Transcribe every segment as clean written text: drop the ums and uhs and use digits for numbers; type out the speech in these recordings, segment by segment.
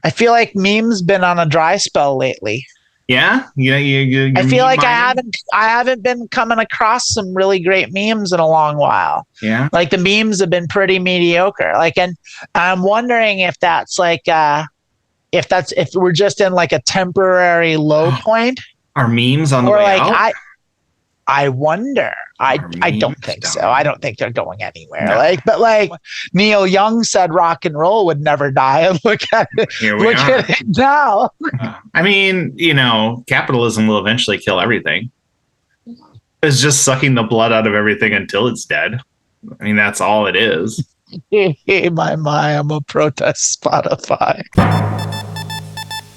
I feel like memes been on a dry spell lately. Yeah, I feel like I haven't been coming across some really great memes in a long while. Yeah, like the memes have been pretty mediocre. And I'm wondering if that's if we're just in like a temporary low point. Are memes on the or way like out? I wonder. I don't think so. I don't think they're going anywhere. No. But Neil Young said rock and roll would never die. And look at it. Here we are. At it now. I mean, capitalism will eventually kill everything. It's just sucking the blood out of everything until it's dead. I mean, that's all it is. my, I'm a protest Spotify.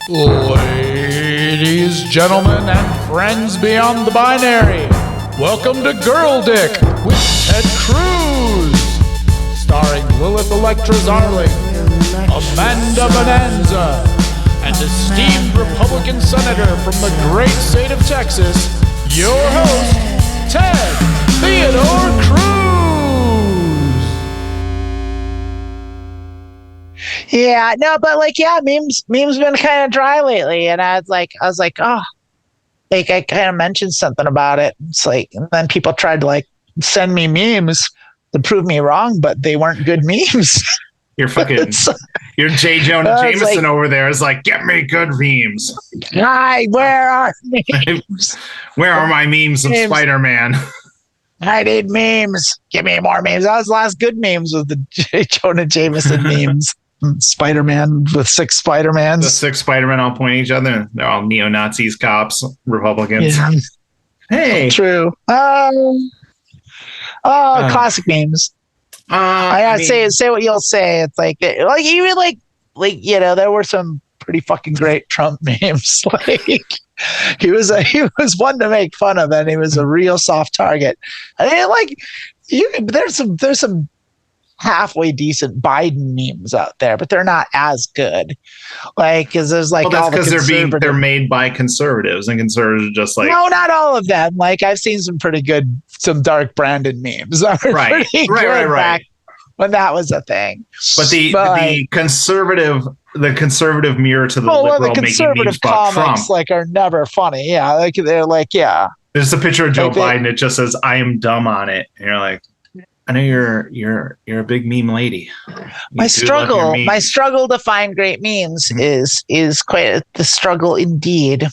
Ladies, gentlemen, and friends beyond the binary, welcome to Girl Dick with Ted Cruz, starring Lilith Electra Zarling, Amanda Bonanza, and esteemed Republican Senator from the great state of Texas, your host, Ted Theodore Cruz. Yeah, no, but memes been kind of dry lately, and I was like, oh, I kind of mentioned something about it. It's like, and then people tried to send me memes to prove me wrong, but they weren't good memes. You're you're J. Jonah Jameson over there is like, get me good memes. Hi, where are memes? Where are my memes of Spider-Man? I need memes. Give me more memes. That was the last good memes with the J. Jonah Jameson memes. Spider-Man with 6 Spider-Mans. The 6 Spider-Men all point at each other. They're all neo-Nazis, cops, Republicans. Yeah. Hey. True. Classic memes. Say what you'll say. It's there were some pretty fucking great Trump memes. He was one to make fun of, and he was a real soft target. I mean, there's some halfway decent Biden memes out there, but they're not as good. Because there's that's because they're made by conservatives, and conservatives are just no, not all of them. I've seen some pretty good, some dark Brandon memes. Right. Back when that was a thing. But the conservative mirror to the liberal making memes about Trump are never funny. Yeah, they're yeah. There's a picture of Joe Biden. It just says "I am dumb" on it, and you're like, I know you're a big meme lady. My struggle to find great memes is quite the struggle indeed.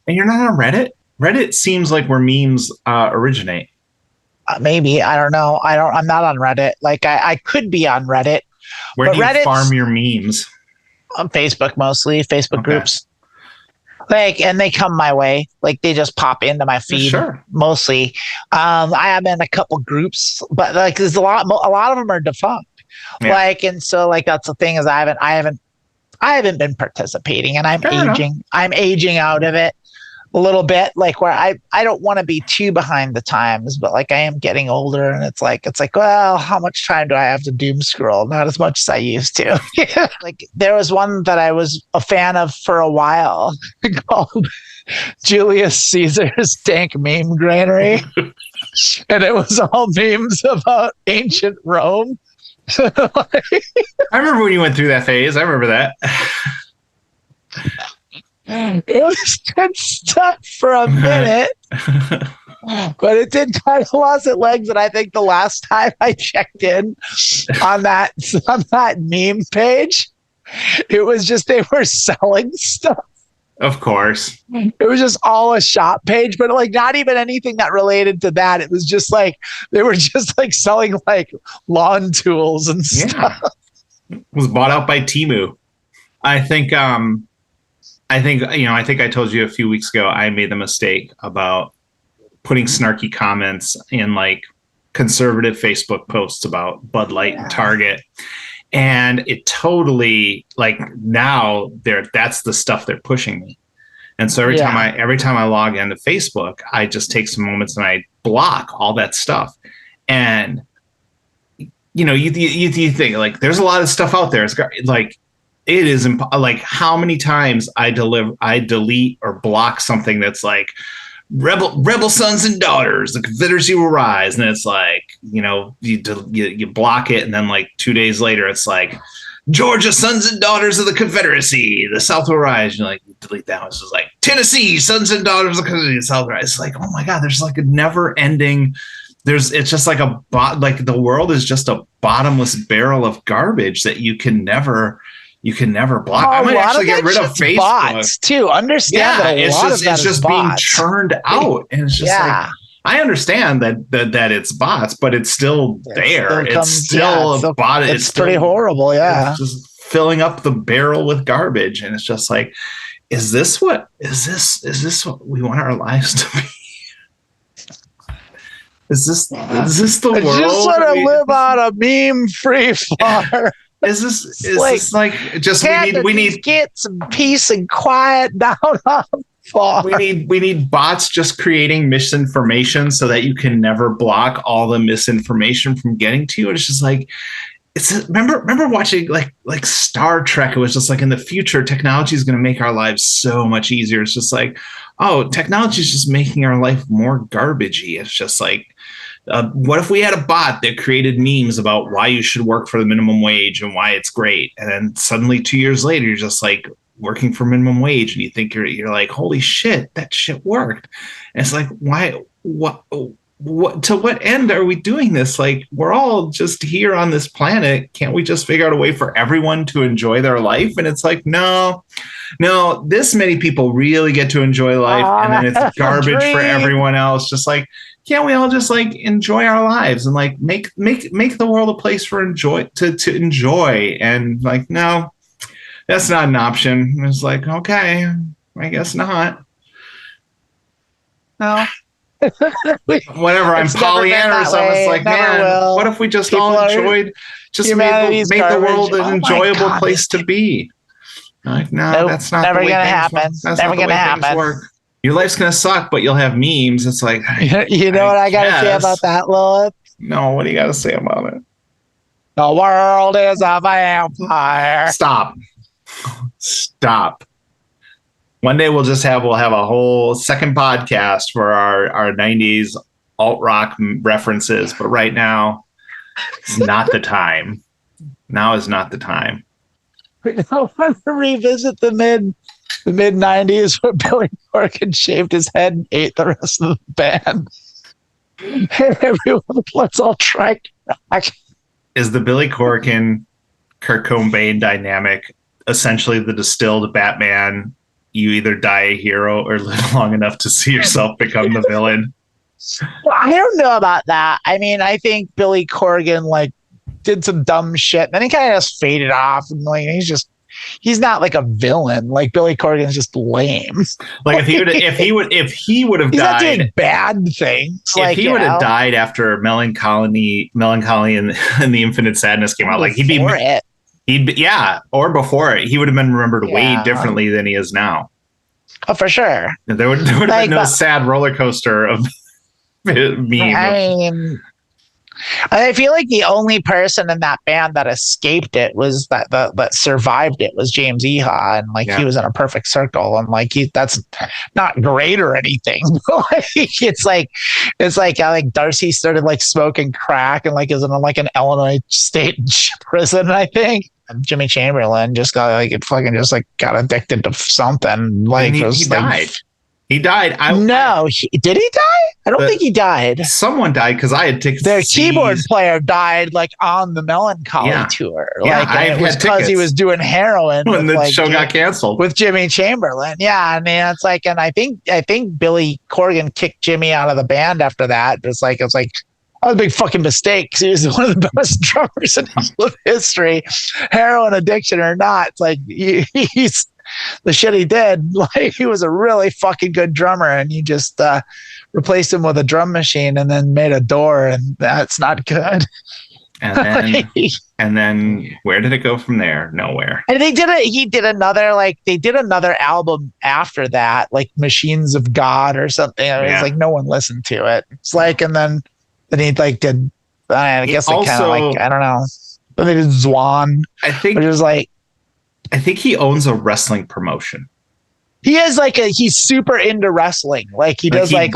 And you're not on Reddit? Reddit seems like where memes originate. Maybe, I don't know. I'm not on Reddit. I could be on Reddit. Where do you farm your memes? On Facebook mostly, Facebook groups. And they come my way. They just pop into my feed mostly. I am in a couple groups, but there's a lot of them are defunct. Yeah. And so that's the thing is I haven't been participating, and I'm aging out of it a little bit, where I don't want to be too behind the times, but I am getting older, and it's well, how much time do I have to doom scroll? Not as much as I used to. There was one that I was a fan of for a while called Julius Caesar's Dank Meme Granary. And it was all memes about ancient Rome. I remember when you went through that phase. I remember that. It was good stuff for a minute, but it did kind of lost its legs. And I think the last time I checked in on that meme page, it was just they were selling stuff. Of course, it was just all a shop page, but not even anything that related to that. It was just they were just selling lawn tools and stuff. It was bought out by Temu. I think I told you a few weeks ago, I made the mistake about putting snarky comments in conservative Facebook posts about Bud Light and Target. And it totally now that's the stuff they're pushing me. And so every time I log into Facebook, I just take some moments and I block all that stuff. And, you think there's a lot of stuff out there. It's it is how many times I delete or block something that's rebel sons and daughters, the Confederacy will rise, and it's you block it, and then 2 days later it's Georgia sons and daughters of the Confederacy, the South will rise. You're like, delete that one. It's just like Tennessee sons and daughters of the Confederacy, the South will rise. It's like, oh my God, there's like a never ending. It's just like like the world is just a bottomless barrel of garbage that you can never block. I might actually get rid of Facebook bots too. Understand that it's just being churned out, and it's just like, I understand that it's bots, but it's still there. It's still a bot. It's pretty horrible. Yeah, it's just filling up the barrel with garbage, and it's just like, is this what we want our lives to be? Is this the world? I just want to live on a meme-free farm. Is this like just we need get some peace and quiet down on the farm? We need bots just creating misinformation so that you can never block all the misinformation from getting to you. And it's just like, remember watching like Star Trek. It was just like, in the future, technology is going to make our lives so much easier. It's just like, oh, technology is just making our life more garbagey. It's just like, what if we had a bot that created memes about why you should work for the minimum wage and why it's great? And then suddenly 2 years later, you're just like working for minimum wage, and you think you're like, holy shit, that shit worked. And it's like, why? What? To what end are we doing this? Like, we're all just here on this planet. Can't we just figure out a way for everyone to enjoy their life? And it's like, no, this many people really get to enjoy life, and then it's garbage for everyone else. Just like, can't we all just like enjoy our lives and like make the world a place for to enjoy? And like, no, that's not an option. It's like, okay, I guess not. No. Whatever. I'm Pollyanna, so I was like, man, what if we just all enjoyed, just made the world an enjoyable place to be? Like, no, that's not never gonna happen. Never gonna happen. Your life's gonna suck, but you'll have memes. It's like, you know what I gotta say about that, Lilith? No, what do you gotta say about it? The world is a vampire. Stop. One day we'll have a whole second podcast for our 90s alt rock references, but right now it's not the time. Now is not the time. We don't want to revisit the mid 90s where Billy Corgan shaved his head and ate the rest of the band. Everyone, let's all try. Is the Billy Corgan Kurt Cobain dynamic essentially the distilled Batman? You either die a hero or live long enough to see yourself become the villain. Well, I don't know about that. I mean, I think Billy Corgan like did some dumb shit, and then he kind of just faded off, and like he's not like a villain. Like Billy Corgan's just lame. Like if he would have died, not doing bad things. If he would have died after Melancholy and the Infinite Sadness came out, like he'd be or before it, he would have been remembered way differently than he is now. Oh, for sure. There would have been no sad roller coaster of me. I mean, I feel like the only person in that band that escaped it was that survived it was James Iha, and he was in a perfect circle, and that's not great or anything. it's like Darcy started like smoking crack and is in an Illinois state prison, I think. Jimmy Chamberlain just got got addicted to something. He died. He died. Did he die? I don't think he died. Someone died because I had tickets. Their keyboard player died on the Melancholy tour. It was because he was doing heroin when the show got canceled with Jimmy Chamberlain. Yeah, I mean it's and I think Billy Corgan kicked Jimmy out of the band after that. It was a big fucking mistake because he was one of the best drummers in all of history, heroin addiction or not. It's he's the shit he did. He was a really fucking good drummer, and you just replaced him with a drum machine and then made a door, and that's not good. And then where did it go from there? Nowhere. And he did another album after that, Machines of God or something. It was no one listened to it. It's and then he did. I guess kind of I don't know. But they did Zwan. I think it was I think he owns a wrestling promotion. He is he's super into wrestling. He does a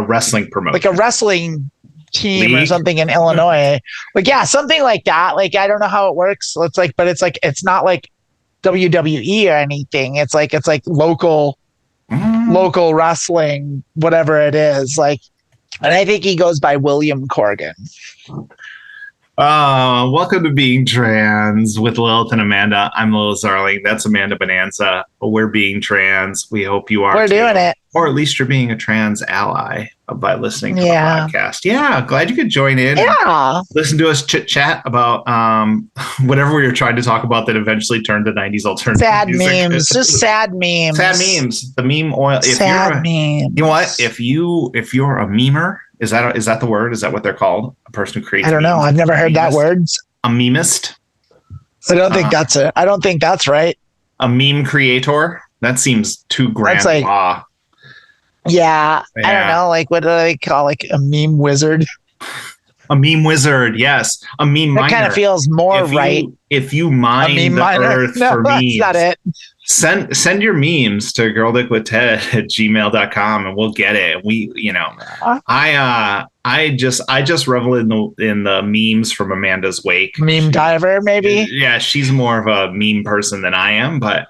wrestling promotion, a wrestling team or something in Illinois. Like, yeah, something like that. Like, I don't know how it works. It's like, but it's like, it's not like WWE or anything. It's like local wrestling, whatever it is. Like, and I think he goes by William Corgan. Welcome to Being Trans with Lilith and Amanda. I'm Lilith Zarling. That's Amanda Bonanza. We're Being Trans. We hope you are. We're doing it. Or at least you're being a trans ally by listening to the podcast. Yeah, glad you could join in. Yeah. Listen to us chit chat about whatever we were trying to talk about that eventually turned to 90s alternative sad music. Memes. Just sad memes. Sad memes. The meme oil. Sad memes. You know what? If you're a memer, is that the word? Is that what they're called? A person who creates I don't know. I've never heard that word. A memist? I don't think that's it. I don't think that's right. A meme creator? That seems too grand. Like, yeah, I don't know. Like, what do they call, like, a meme wizard? A meme wizard, yes. A meme miner. That kind of feels more right. If you mine the earth for memes. That's not it. Send your memes to girldick@gmail.com and we'll get it. We, I just revel in the memes from Amanda's wake. Meme diver, maybe? Yeah, she's more of a meme person than I am, but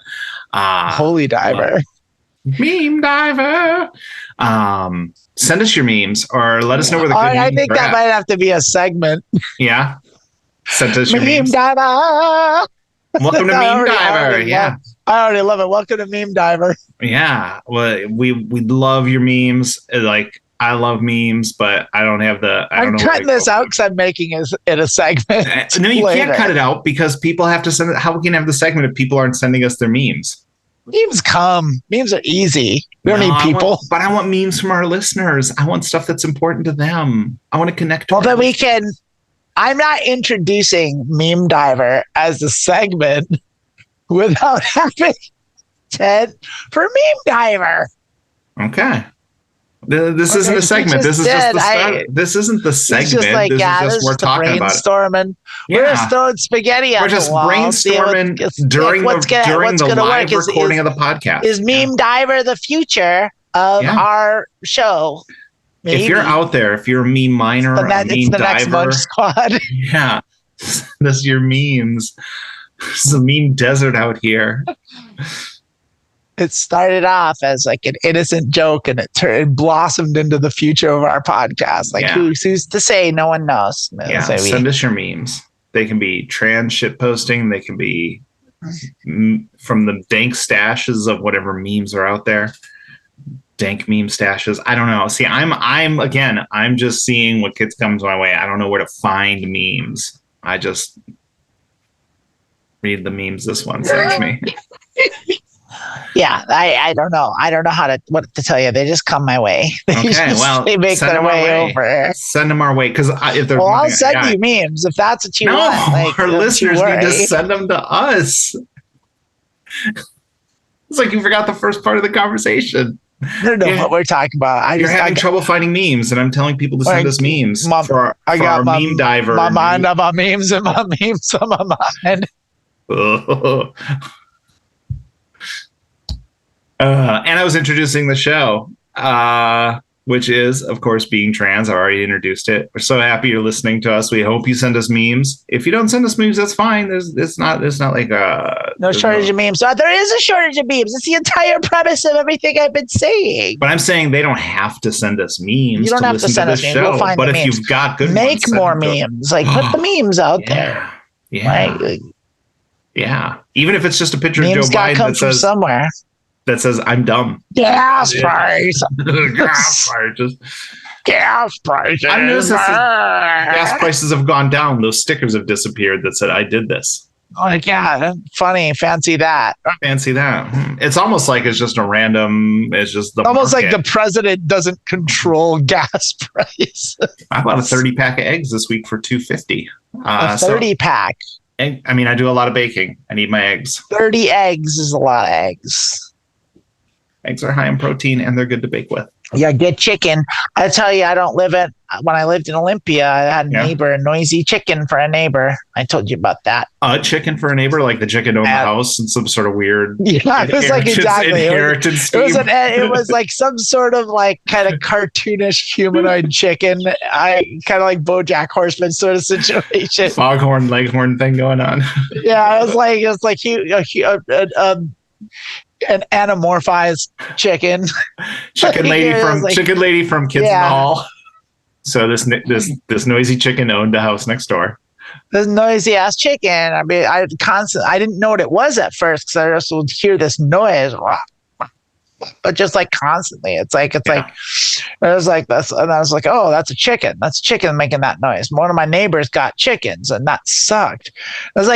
holy diver. Meme diver. Send us your memes or let us know where the good memes I think that might have to be a segment. Yeah. Send us your meme memes. Diver. Welcome to Meme Diver. Yeah. I already love it. Welcome to Meme Diver. Yeah. Well, we love your memes. Like, I love memes, but I don't have the. I'm cutting this out because I'm making it a segment. No, you can't cut it out because people have to send it. How can we have the segment if people aren't sending us their memes? Memes come. Memes are easy. We don't need people. But I want memes from our listeners. I want stuff that's important to them. I want to connect. Well, then we can. I'm not introducing Meme Diver as a segment without having Ted for Meme Diver. Okay. This isn't a segment. This is just the start. This isn't the segment. Just like, this is just we're talking about it. We're just throwing spaghetti at the wall. We're just brainstorming during the live recording of the podcast. Is Meme Diver the future of our show? Maybe. If you're out there, if you're a meme miner, a meme it's the diver, next Munch Squad. Yeah, send us your memes. It's a meme desert out here. It started off as like an innocent joke, and it blossomed into the future of our podcast. Like, who's to say? No one knows. Yeah, send us your memes. They can be trans shit posting. They can be from the dank stashes of whatever memes are out there. Dank meme stashes. I don't know. See, I'm just seeing what kids comes my way. I don't know where to find memes. I just read the memes this one sends me. Yeah, I don't know. I don't know what to tell you. They just come my way. They make their way over. Send them our way, because if they're I'll send you memes if that's what you want. Like, our listeners need to send them to us. It's like you forgot the first part of the conversation. I don't know what we're talking about. You're having trouble finding memes, and I'm telling people to send us memes for our Meme Diver. My mind on my memes and my memes on my mind. And I was introducing the show, which is, of course, Being Trans. I already introduced it. We're so happy you're listening to us. We hope you send us memes. If you don't send us memes, that's fine. There's not like no shortage of memes. So there is a shortage of memes. It's the entire premise of everything I've been saying. But I'm saying they don't have to send us memes. You don't have to send us memes. We'll find but the if memes. You've got good make ones, more memes. Like, put the memes out there. Yeah. Right? Yeah. Even if it's just a picture memes of Joe Biden come from somewhere. That says I'm dumb. Gas price. Gas prices. Gas prices. I noticed gas prices have gone down. Those stickers have disappeared that said I did this. Like, yeah, funny. Fancy that. Fancy that. It's almost like it's just a random. It's just the almost market. Like the president doesn't control gas price. I bought a 30-pack of eggs this week for $2.50. A 30-pack. I mean, I do a lot of baking. I need my eggs. 30 eggs is a lot of eggs. Eggs are high in protein and they're good to bake with. Yeah, get chicken. I tell you, when I lived in Olympia, I had a neighbor, a noisy chicken for a neighbor. I told you about that. A chicken for a neighbor, like the chicken owned the house and some sort of weird it was like exactly inheritance scheme. It was like some sort of like kind of cartoonish humanoid chicken. I kind of like BoJack Horseman sort of situation. Foghorn Leghorn thing going on. Yeah, it was like an anamorphized chicken. Chicken lady from Kids in the Hall. So this noisy chicken owned the house next door. This noisy ass chicken. I mean, I didn't know what it was at first because I just would hear this noise, but just like constantly. It's like it was like this, and I was like, oh, that's a chicken. That's a chicken making that noise. One of my neighbors got chickens, and that sucked. I was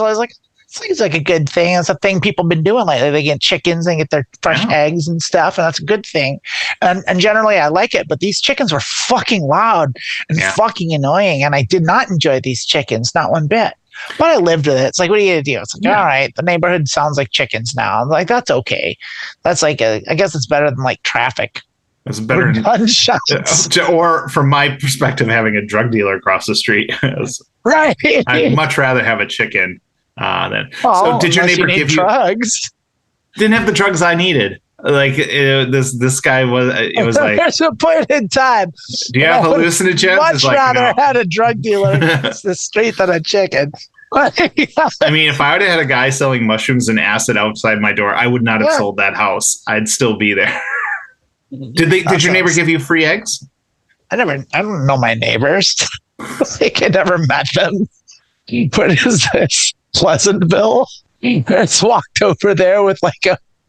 always like. Seems like a good thing. It's a thing people have been doing lately. They get chickens and get their fresh eggs and stuff, and that's a good thing. And generally, I like it. But these chickens were fucking loud and fucking annoying, and I did not enjoy these chickens, not one bit. But I lived with it. It's like, what are you gonna do? It's like, all right, the neighborhood sounds like chickens now. I'm like, that's okay. That's like I guess it's better than like traffic. It's better than gunshots. Or from my perspective, having a drug dealer across the street. Right. I'd much rather have a chicken. So did your neighbor give you drugs? Didn't have the drugs I needed. Like this guy was. It was like there's a point in time. Do you have hallucinogens? Much rather had a drug dealer across the street than a chicken. I mean, if I would have had a guy selling mushrooms and acid outside my door, I would not have sold that house. I'd still be there. Did your neighbor give you free eggs? I don't know my neighbors. Like I never met them. What is this? Pleasantville? I just walked over there with like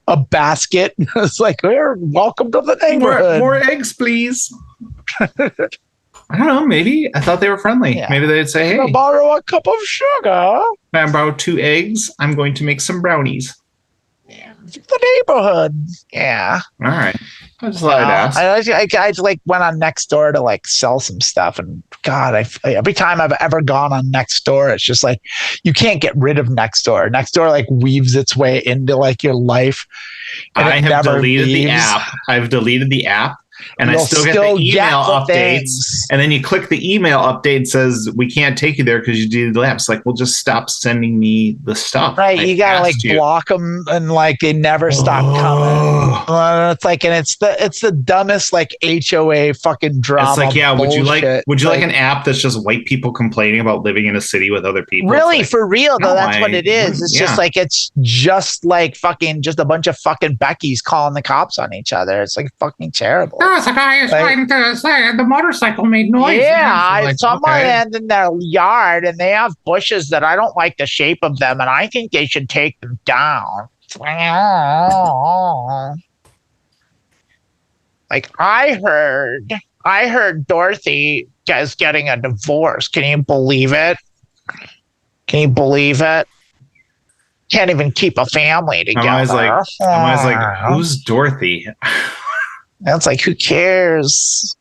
a basket. It's like, welcome to the neighborhood. More eggs, please. I don't know. Maybe I thought they were friendly. Yeah. Maybe they'd say, hey, I'll borrow a cup of sugar. I borrow 2 eggs. I'm going to make some brownies. Yeah. The neighborhood. Yeah. All right. I just thought I'd ask. I like went on Nextdoor to like sell some stuff, and God, every time I've ever gone on Nextdoor, it's just like you can't get rid of Nextdoor. Nextdoor like weaves its way into like your life. I have deleted the app. I've deleted the app. And I still get the email updates. And then you click the email update, says we can't take you there because you did the app. It's like, well, just stop sending me the stuff. Right. You got to like block them and like they never stop coming. It's like, and it's the dumbest like HOA fucking drama. It's like, yeah, would you like an app that's just white people complaining about living in a city with other people? Really, like, for real though, that's what it is. It's just like fucking just a bunch of fucking Beckys calling the cops on each other. It's like fucking terrible. The guy is trying to say the motorcycle made noise. Yeah, someone in their yard, and they have bushes that I don't like the shape of them, and I think they should take them down. Like I heard Dorothy is getting a divorce. Can you believe it? Can't even keep a family together. I was like, who's Dorothy? That's like, who cares?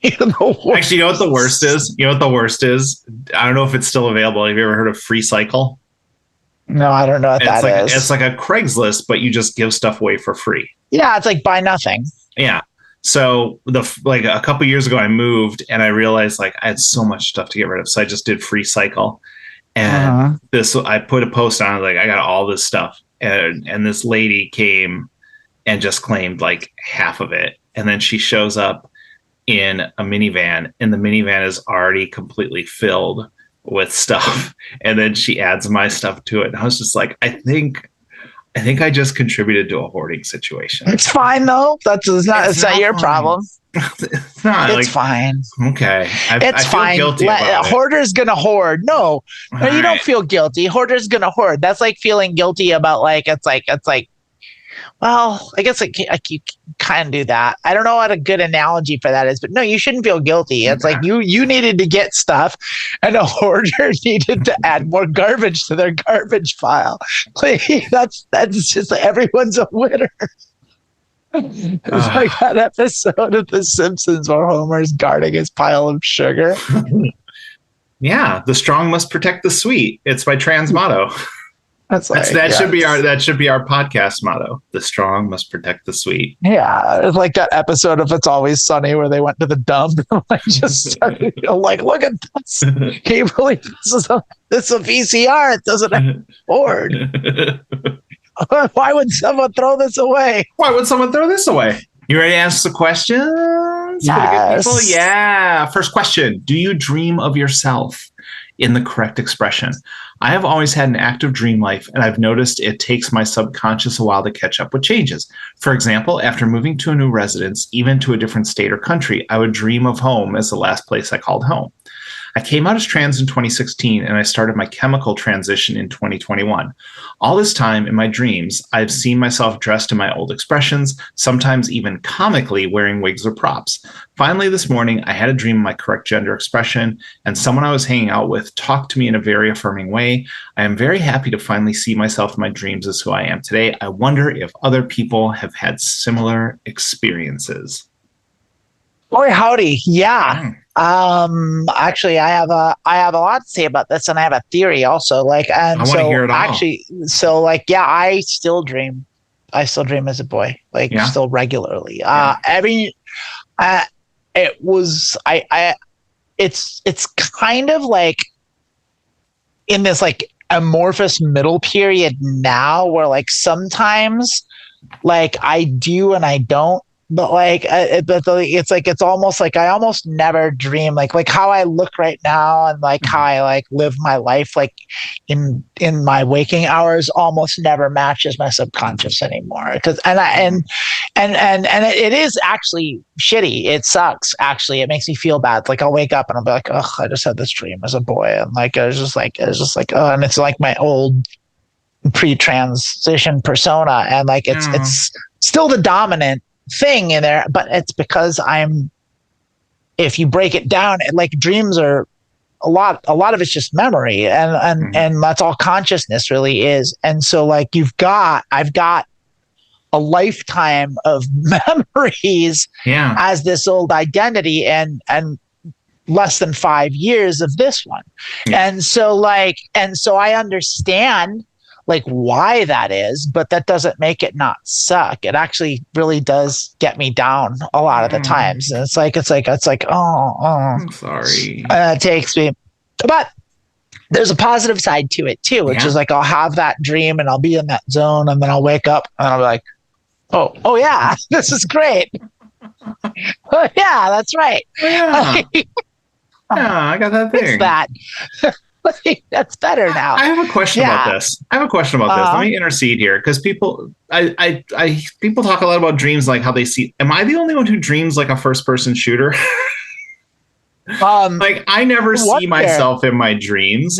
Actually, you know what the worst is? I don't know if it's still available. Have you ever heard of Free Cycle? No, I don't know what that is. It's like a Craigslist, but you just give stuff away for free. Yeah, it's like buy nothing. Yeah. So a couple years ago, I moved and I realized like I had so much stuff to get rid of. So I just did Free Cycle, and I put a post on like I got all this stuff, and this lady came and just claimed like half of it. And then she shows up in a minivan, and the minivan is already completely filled with stuff. And then she adds my stuff to it. And I was just like, I think I just contributed to a hoarding situation. It's fine though. It's not your problem. It's not. It's fine. Okay. I feel guilty about it. Hoarder's gonna hoard. No, you don't feel guilty. Hoarder's gonna hoard. That's like feeling guilty about like it's like. Well, I guess you kind of do that. I don't know what a good analogy for that is, but no, you shouldn't feel guilty. It's like you needed to get stuff, and a hoarder needed to add more garbage to their garbage pile. Like, that's just like, everyone's a winner. It's like that episode of The Simpsons where Homer's guarding his pile of sugar. Yeah, the strong must protect the sweet. It's my trans motto. That should be our podcast motto. The strong must protect the sweet. Yeah, it's like that episode of It's Always Sunny where they went to the dump and like just started, like, look at this. Can you believe this is a VCR? It doesn't have a board. Why would someone throw this away? You ready to ask the questions? Yes. For the good people? Yeah. First question. Do you dream of yourself in the correct expression? I have always had an active dream life, and I've noticed it takes my subconscious a while to catch up with changes. For example, after moving to a new residence, even to a different state or country, I would dream of home as the last place I called home. I came out as trans in 2016, and I started my chemical transition in 2021. All this time in my dreams, I've seen myself dressed in my old expressions, sometimes even comically wearing wigs or props. Finally, this morning, I had a dream of my correct gender expression, and someone I was hanging out with talked to me in a very affirming way. I am very happy to finally see myself in my dreams as who I am today. I wonder if other people have had similar experiences. Boy, howdy. Yeah. Actually, I have a lot to say about this, and I have a theory also. Like, and I want to hear it all. Actually, so like, yeah, I still dream as a boy, like still regularly. It's kind of like in this like amorphous middle period now, where like sometimes like I do and I don't. But like, it's almost like I almost never dream like how I look right now, and like how I like live my life like in my waking hours almost never matches my subconscious anymore. Because and it is actually shitty. It sucks. Actually, it makes me feel bad. Like I'll wake up and I'll be like, oh, I just had this dream as a boy, and like it was just like oh, and it's like my old pre-transition persona, and like it's still the dominant thing in there, but it's because if you break it down, like dreams are a lot of it's just memory, and that's all consciousness really is. And so like I've got a lifetime of memories as this old identity, and less than 5 years of this one. And so I understand like why that is, but that doesn't make it not suck. It actually really does get me down a lot of the times. And it's like, oh, I'm sorry. It takes me, but there's a positive side to it too, which is like, I'll have that dream and I'll be in that zone, and then I'll wake up and I'll be like, oh yeah, this is great. Oh yeah, that's right. Yeah. I got that thing. It's that. That's better now. I have a question about this. Let me intercede here, because people talk a lot about dreams, like how they see. Am I the only one who dreams like a first-person shooter? Like I never see myself in my dreams.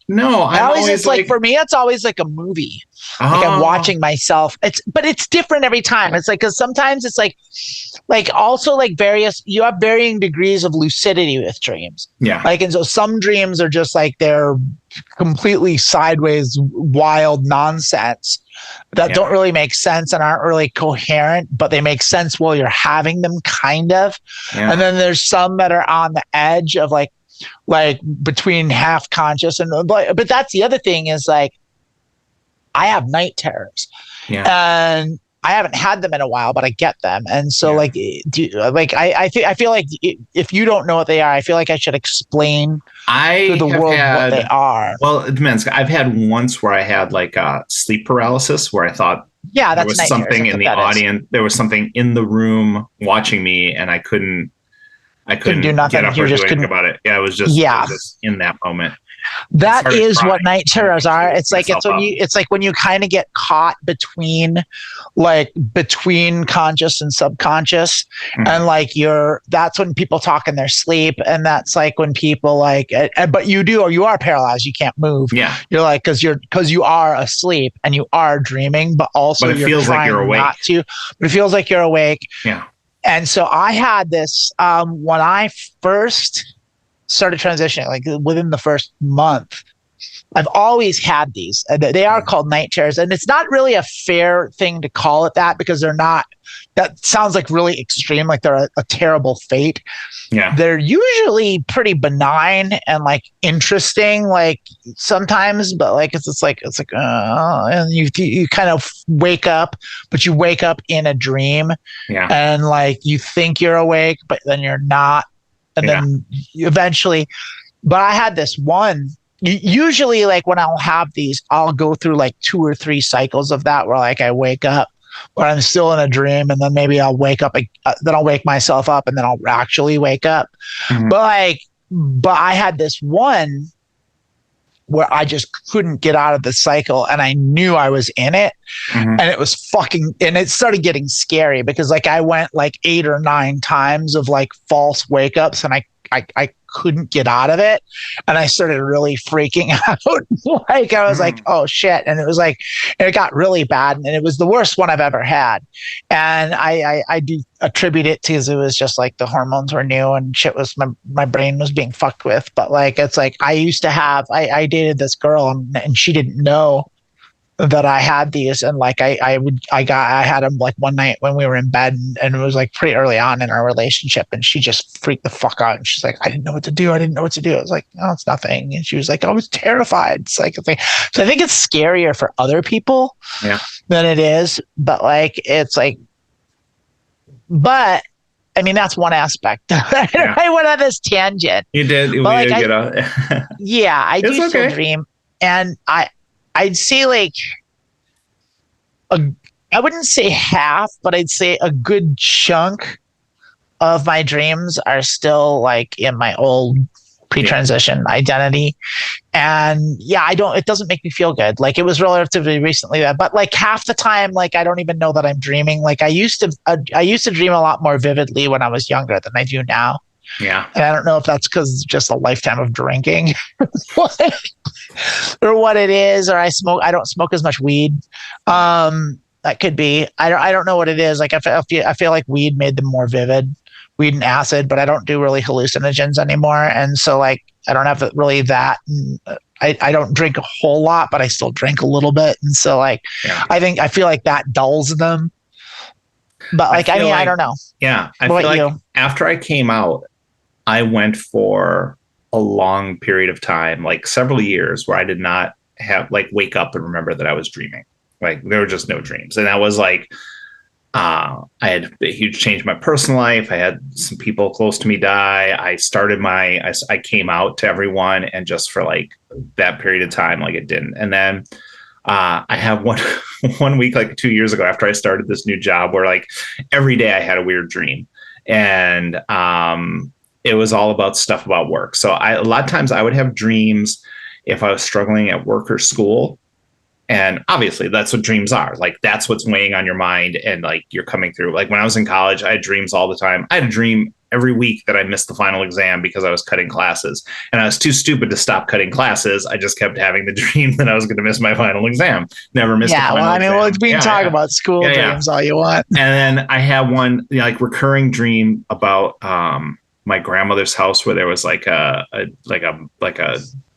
No, I'm always like, for me, it's always like a movie. Like I'm watching myself. But it's different every time. It's like, because sometimes it's like also like you have varying degrees of lucidity with dreams. Yeah. Like, and so some dreams are just like they're completely sideways, wild nonsense that don't really make sense and aren't really coherent, but they make sense while you're having them, kind of. Yeah. And then there's some that are on the edge of like between half conscious but that's the other thing is like I have night terrors, and I haven't had them in a while, but I get them. And so I feel like if you don't know what they are, I feel like I should explain to the world what they are. Well, it depends. I've had once where I had like sleep paralysis, where I thought there was something in the audience. There was something in the room watching me, and I couldn't do nothing. Get up or do anything about it. Yeah, it was just in that moment. That is what night terrors are. It's like when you kind of get caught between conscious and subconscious, and like that's when people talk in their sleep, and that's like when people but you are paralyzed, you can't move. Yeah, you're like because you are asleep and you are dreaming, but also it feels like you're awake. Not to, but it feels like you're awake. Yeah. And so I had this when I first started transitioning, like within the first month, I've always had these. They are called night terrors, and it's not really a fair thing to call it that because they're not. That sounds like really extreme, like they're a terrible fate. Yeah, they're usually pretty benign and like interesting, like sometimes, but like it's like and you kind of wake up, but you wake up in a dream, and like you think you're awake, but then you're not, and then eventually. But I had this one. Usually, like when I'll have these, I'll go through like 2 or 3 cycles of that where like I wake up, but I'm still in a dream, and then maybe I'll wake up, then I'll wake myself up, and then I'll actually wake up. Mm-hmm. But I had this one where I just couldn't get out of the cycle, and I knew I was in it, and it was and it started getting scary because like I went like 8 or 9 times of like false wake ups, and I couldn't get out of it, and I started really freaking out. Like I was like, oh shit. And it was like, and it got really bad, and it was the worst one I've ever had. And I do attribute it to, because it was just like the hormones were new and shit was, my brain was being fucked with. But like, it's like, I used to have, I dated this girl, and she didn't know that I had these, and like I had them like one night when we were in bed, and it was like pretty early on in our relationship, and she just freaked the fuck out, and she's like, I didn't know what to do. I was like, no, it's nothing. And she was like, I was terrified. It's like, so I think it's scarier for other people than it is, but like it's like, but I mean, that's one aspect. I went on this tangent. You did. Like, get out. I do still dream, and I'd say like I wouldn't say half, but I'd say a good chunk of my dreams are still like in my old pre-transition identity. And it doesn't make me feel good. Like it was relatively recently that, but like half the time, like I don't even know that I'm dreaming. Like I used to dream a lot more vividly when I was younger than I do now. Yeah. And I don't know if that's because just a lifetime of drinking or what it is, or I don't smoke as much weed. That could be, I don't know what it is. Like I feel like weed made them more vivid, weed and acid, but I don't do really hallucinogens anymore. And so like, I don't have really that. I don't drink a whole lot, but I still drink a little bit. And so like, I feel like that dulls them. But like, I don't know. Yeah. I feel like after I came out, I went for a long period of time, like several years, where I did not have like wake up and remember that I was dreaming. Like there were just no dreams. And that was like, I had a huge change in my personal life. I had some people close to me die. I came out to everyone, and just for like that period of time, like it didn't. And then I have one week, like 2 years ago, after I started this new job, where like every day I had a weird dream, and it was all about stuff about work. So a lot of times I would have dreams if I was struggling at work or school. And obviously that's what dreams are. Like that's what's weighing on your mind, and like you're coming through. Like when I was in college, I had dreams all the time. I had a dream every week that I missed the final exam because I was cutting classes, and I was too stupid to stop cutting classes. I just kept having the dream that I was going to miss my final exam. Never missed the final exam. We can talk about school dreams all you want. And then I have one like recurring dream about my grandmother's house, where there was like a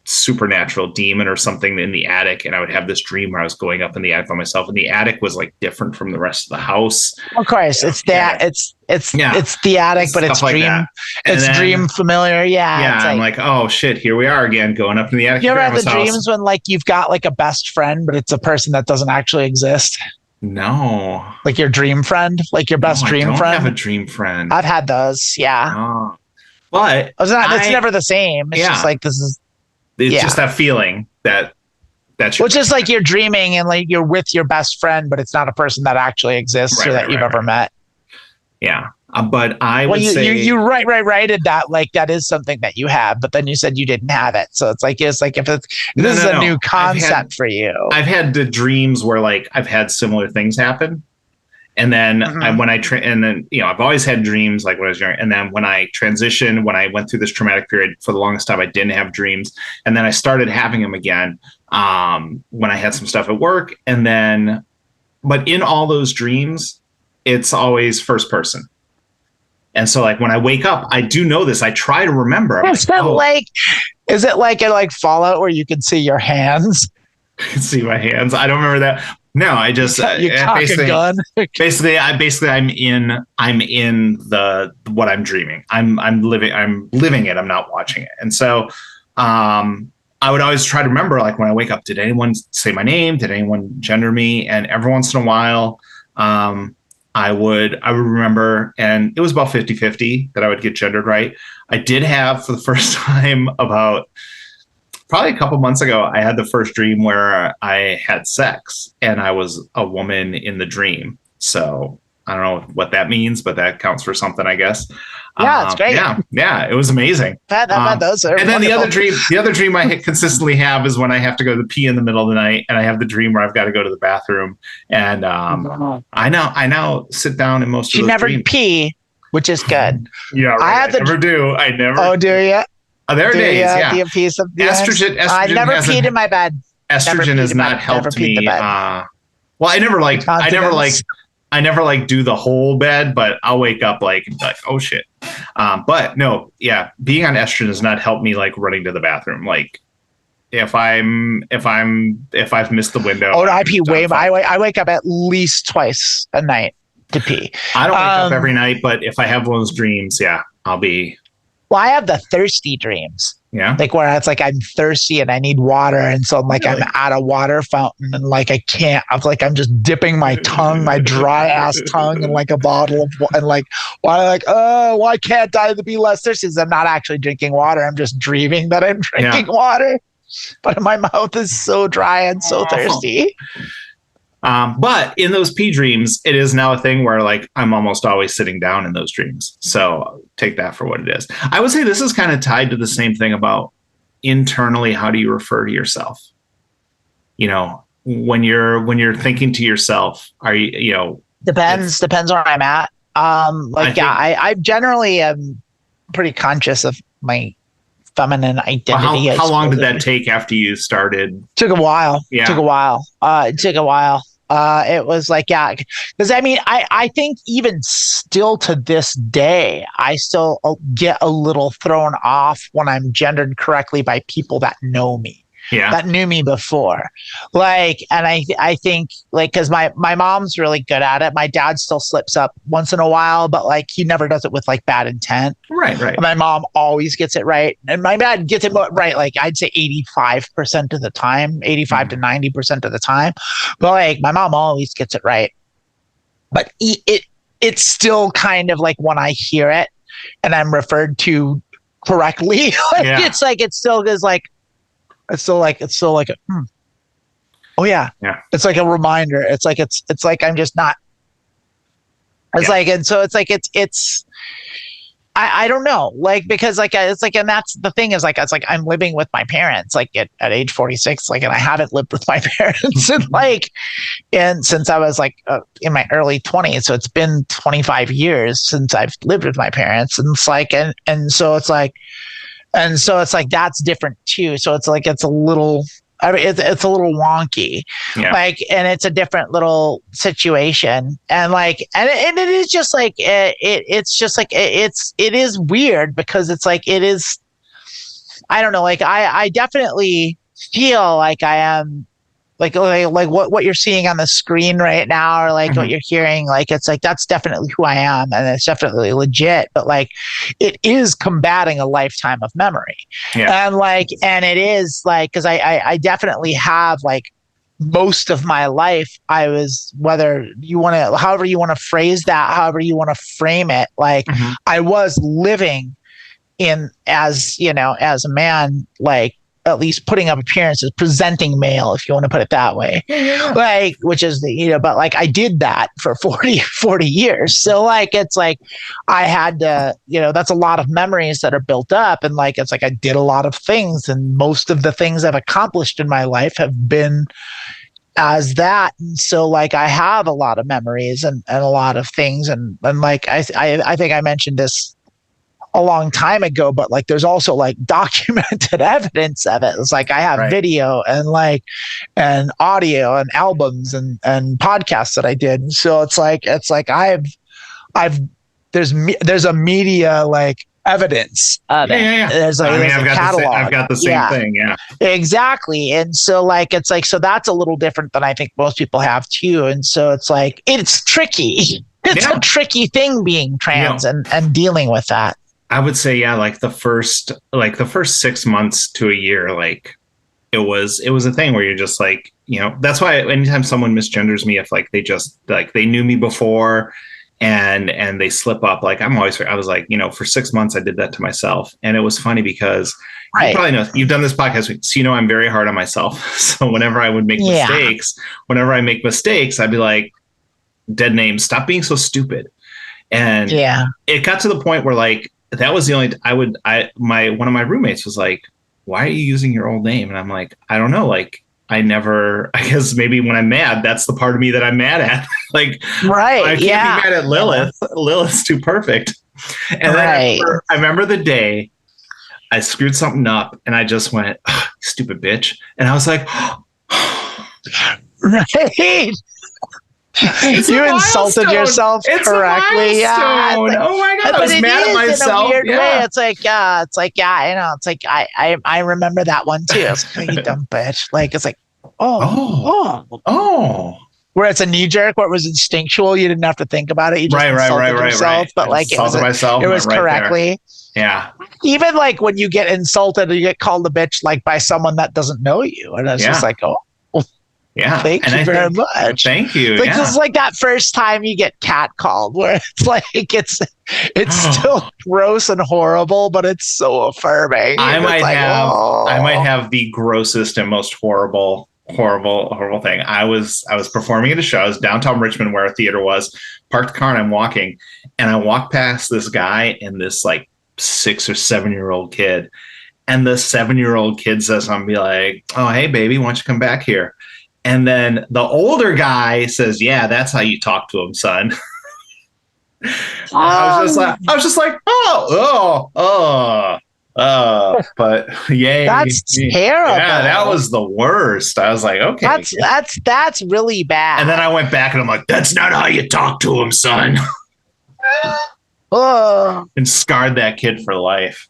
supernatural demon or something in the attic, and I would have this dream where I was going up in the attic by myself, and the attic was like different from the rest of the house. Of course, it's that it's the attic, but it's dream, like it's dream familiar. Yeah, I'm like, oh shit, here we are again, going up in the attic. You ever have the dreams when like you've got like a best friend, but it's a person that doesn't actually exist? No, like your dream friend, like your best dream friend. I don't have a dream friend. I've had those. Yeah, but it's never the same. It's just like this is. It's just that feeling that's which is like you're dreaming and like you're with your best friend, but it's not a person that actually exists or that you've ever met. Yeah. But I would say you righted that, like that is something that you have, but then you said you didn't have it. So it's like if this is a new concept for you. I've had the dreams where like I've had similar things happen. And then I've always had dreams like when I was young. And then when I transitioned, when I went through this traumatic period, for the longest time, I didn't have dreams. And then I started having them again when I had some stuff at work. But in all those dreams, it's always first person. And so like when I wake up, I do know this. I try to remember. Is it like in like Fallout where you can see your hands? I can see my hands. I don't remember that. No, I just you cock a gun. basically I'm in the what I'm dreaming. I'm living it. I'm not watching it. And so I would always try to remember, like when I wake up, did anyone say my name? Did anyone gender me? And every once in a while, I would remember, and it was about 50-50 that I would get gendered right. I did have, for the first time about probably a couple months ago, I had the first dream where I had sex and I was a woman in the dream. So I don't know what that means, but that counts for something, I guess. Yeah, it's great. Yeah, it was amazing. Those are and then wonderful. the other dream I consistently have is when I have to go to pee in the middle of the night, and I have the dream where I've got to go to the bathroom. And I now sit down in most of those You never dreams. pee, which is good. Yeah, right. I never do. I never. Oh, do you? There are days. Yeah. Do you pee something? Estrogen. I never peed in my bed. Estrogen has not helped me. Well, I never do the whole bed, but I'll wake up like, oh shit. But no, yeah, being on estrogen has not helped me like running to the bathroom. Like if I've missed the window. Oh, no, I pee way. I wake up at least twice a night to pee. I don't wake up every night, but if I have one of those dreams, yeah, I'll be. Well, I have the thirsty dreams. Yeah. Like where it's like I'm thirsty and I need water. And so I'm like, I'm at a water fountain and like I can't. I'm just dipping my tongue, my dry ass tongue in like a bottle of water. And like, why can't I be less thirsty? Because I'm not actually drinking water. I'm just dreaming that I'm drinking water. But my mouth is so dry and so thirsty. But in those pee dreams, it is now a thing where like I'm almost always sitting down in those dreams. So take that for what it is. I would say this is kind of tied to the same thing about internally. How do you refer to yourself? You know, when you're thinking to yourself, are you depends where I'm at. I generally am pretty conscious of my feminine identity. How long did that take after you started? Took a while. Yeah. It took a while. It was like, because I mean, I think even still to this day, I still get a little thrown off when I'm gendered correctly by people that know me. Yeah. That knew me before. Like, and I think like, cause my mom's really good at it. My dad still slips up once in a while, but like he never does it with like bad intent. Right. My mom always gets it right. And my dad gets it right. Like I'd say 85% of the time, 85 to 90% of the time. But like my mom always gets it right. But it's still kind of like when I hear it and I'm referred to correctly, it's like, it still is like, it's still like a, oh yeah. It's like a reminder. It's like I'm just not. It's like, and so it's like it's. I don't know, like because like it's like, and that's the thing is like it's like I'm living with my parents like at age 46, like, and I haven't lived with my parents and since I was like in my early 20s, so it's been 25 years since I've lived with my parents, and it's like and so it's like. And so it's like that's different too. So it's like it's a little wonky, like, and it's a different little situation, and like, and it is just like it's just like it is weird because it's like it is. I don't know. Like I definitely feel like I am. Like what you're seeing on the screen right now, or like what you're hearing, like it's like that's definitely who I am, and it's definitely legit. But like, it is combating a lifetime of memory, and like, and it is like because I definitely have like most of my life. I was however you want to phrase that, however you want to frame it. Like I was living in as a man, like. At least putting up appearances, presenting male, if you want to put it that way, like, which is but like I did that for 40 years. So like, it's like, I had to, that's a lot of memories that are built up. And like, it's like, I did a lot of things, and most of the things I've accomplished in my life have been as that. And so like, I have a lot of memories and a lot of things. And like, I think I mentioned this a long time ago, but like there's also like documented evidence of it. It's like I have video and like and audio and albums and podcasts that I did. And so it's like I've there's a media like evidence of it. Yeah. There's like, I've got the same thing. Yeah, exactly. And so like, it's like, so that's a little different than I think most people have too. And so it's like, it's tricky. It's a tricky thing being trans and dealing with that. I would say, like the first 6 months to a year, like it was a thing where you're just like, that's why anytime someone misgenders me, if like they just like they knew me before and they slip up, like I was like, for 6 months I did that to myself. And it was funny because you probably know, you've done this podcast, so I'm very hard on myself. So whenever I would make mistakes, I'd be like, dead name, stop being so stupid. And it got to the point where like that was the only one of my roommates was like, why are you using your old name? And I'm like, I don't know, like I guess maybe when I'm mad, that's the part of me that I'm mad at. Like, I can't be mad at Lilith. Lilith's too perfect. And then I remember the day I screwed something up and I just went, oh, stupid bitch. And I was like, right. You insulted yourself correctly. Yeah. Like, oh my God. I was mad at myself. In a weird way. It's like, I know. It's like, I remember that one too. It's like, you dumb bitch. Like, it's like, oh. Where it's a knee jerk, where it was instinctual. You didn't have to think about it. You just insulted yourself. But like, it was correctly. There. Yeah. Even like when you get insulted or you get called a bitch, like by someone that doesn't know you. And it's just like, oh. Yeah. Thank you very much. Thank you. Like, this is like that first time you get catcalled where it's like, it's still gross and horrible, but it's so affirming. I might have the grossest and most horrible thing. I was performing at a show. I was downtown Richmond where a theater was, parked the car and I'm walking and I walk past this guy and this like 6 or 7 year old kid. And the 7-year-old kid says something like, oh, hey baby, why don't you come back here? And then the older guy says, yeah, that's how you talk to him, son. I was just like, but yay. That's terrible. Yeah, that was the worst. I was like, okay. That's really bad. And then I went back and I'm like, that's not how you talk to him, son. And scarred that kid for life.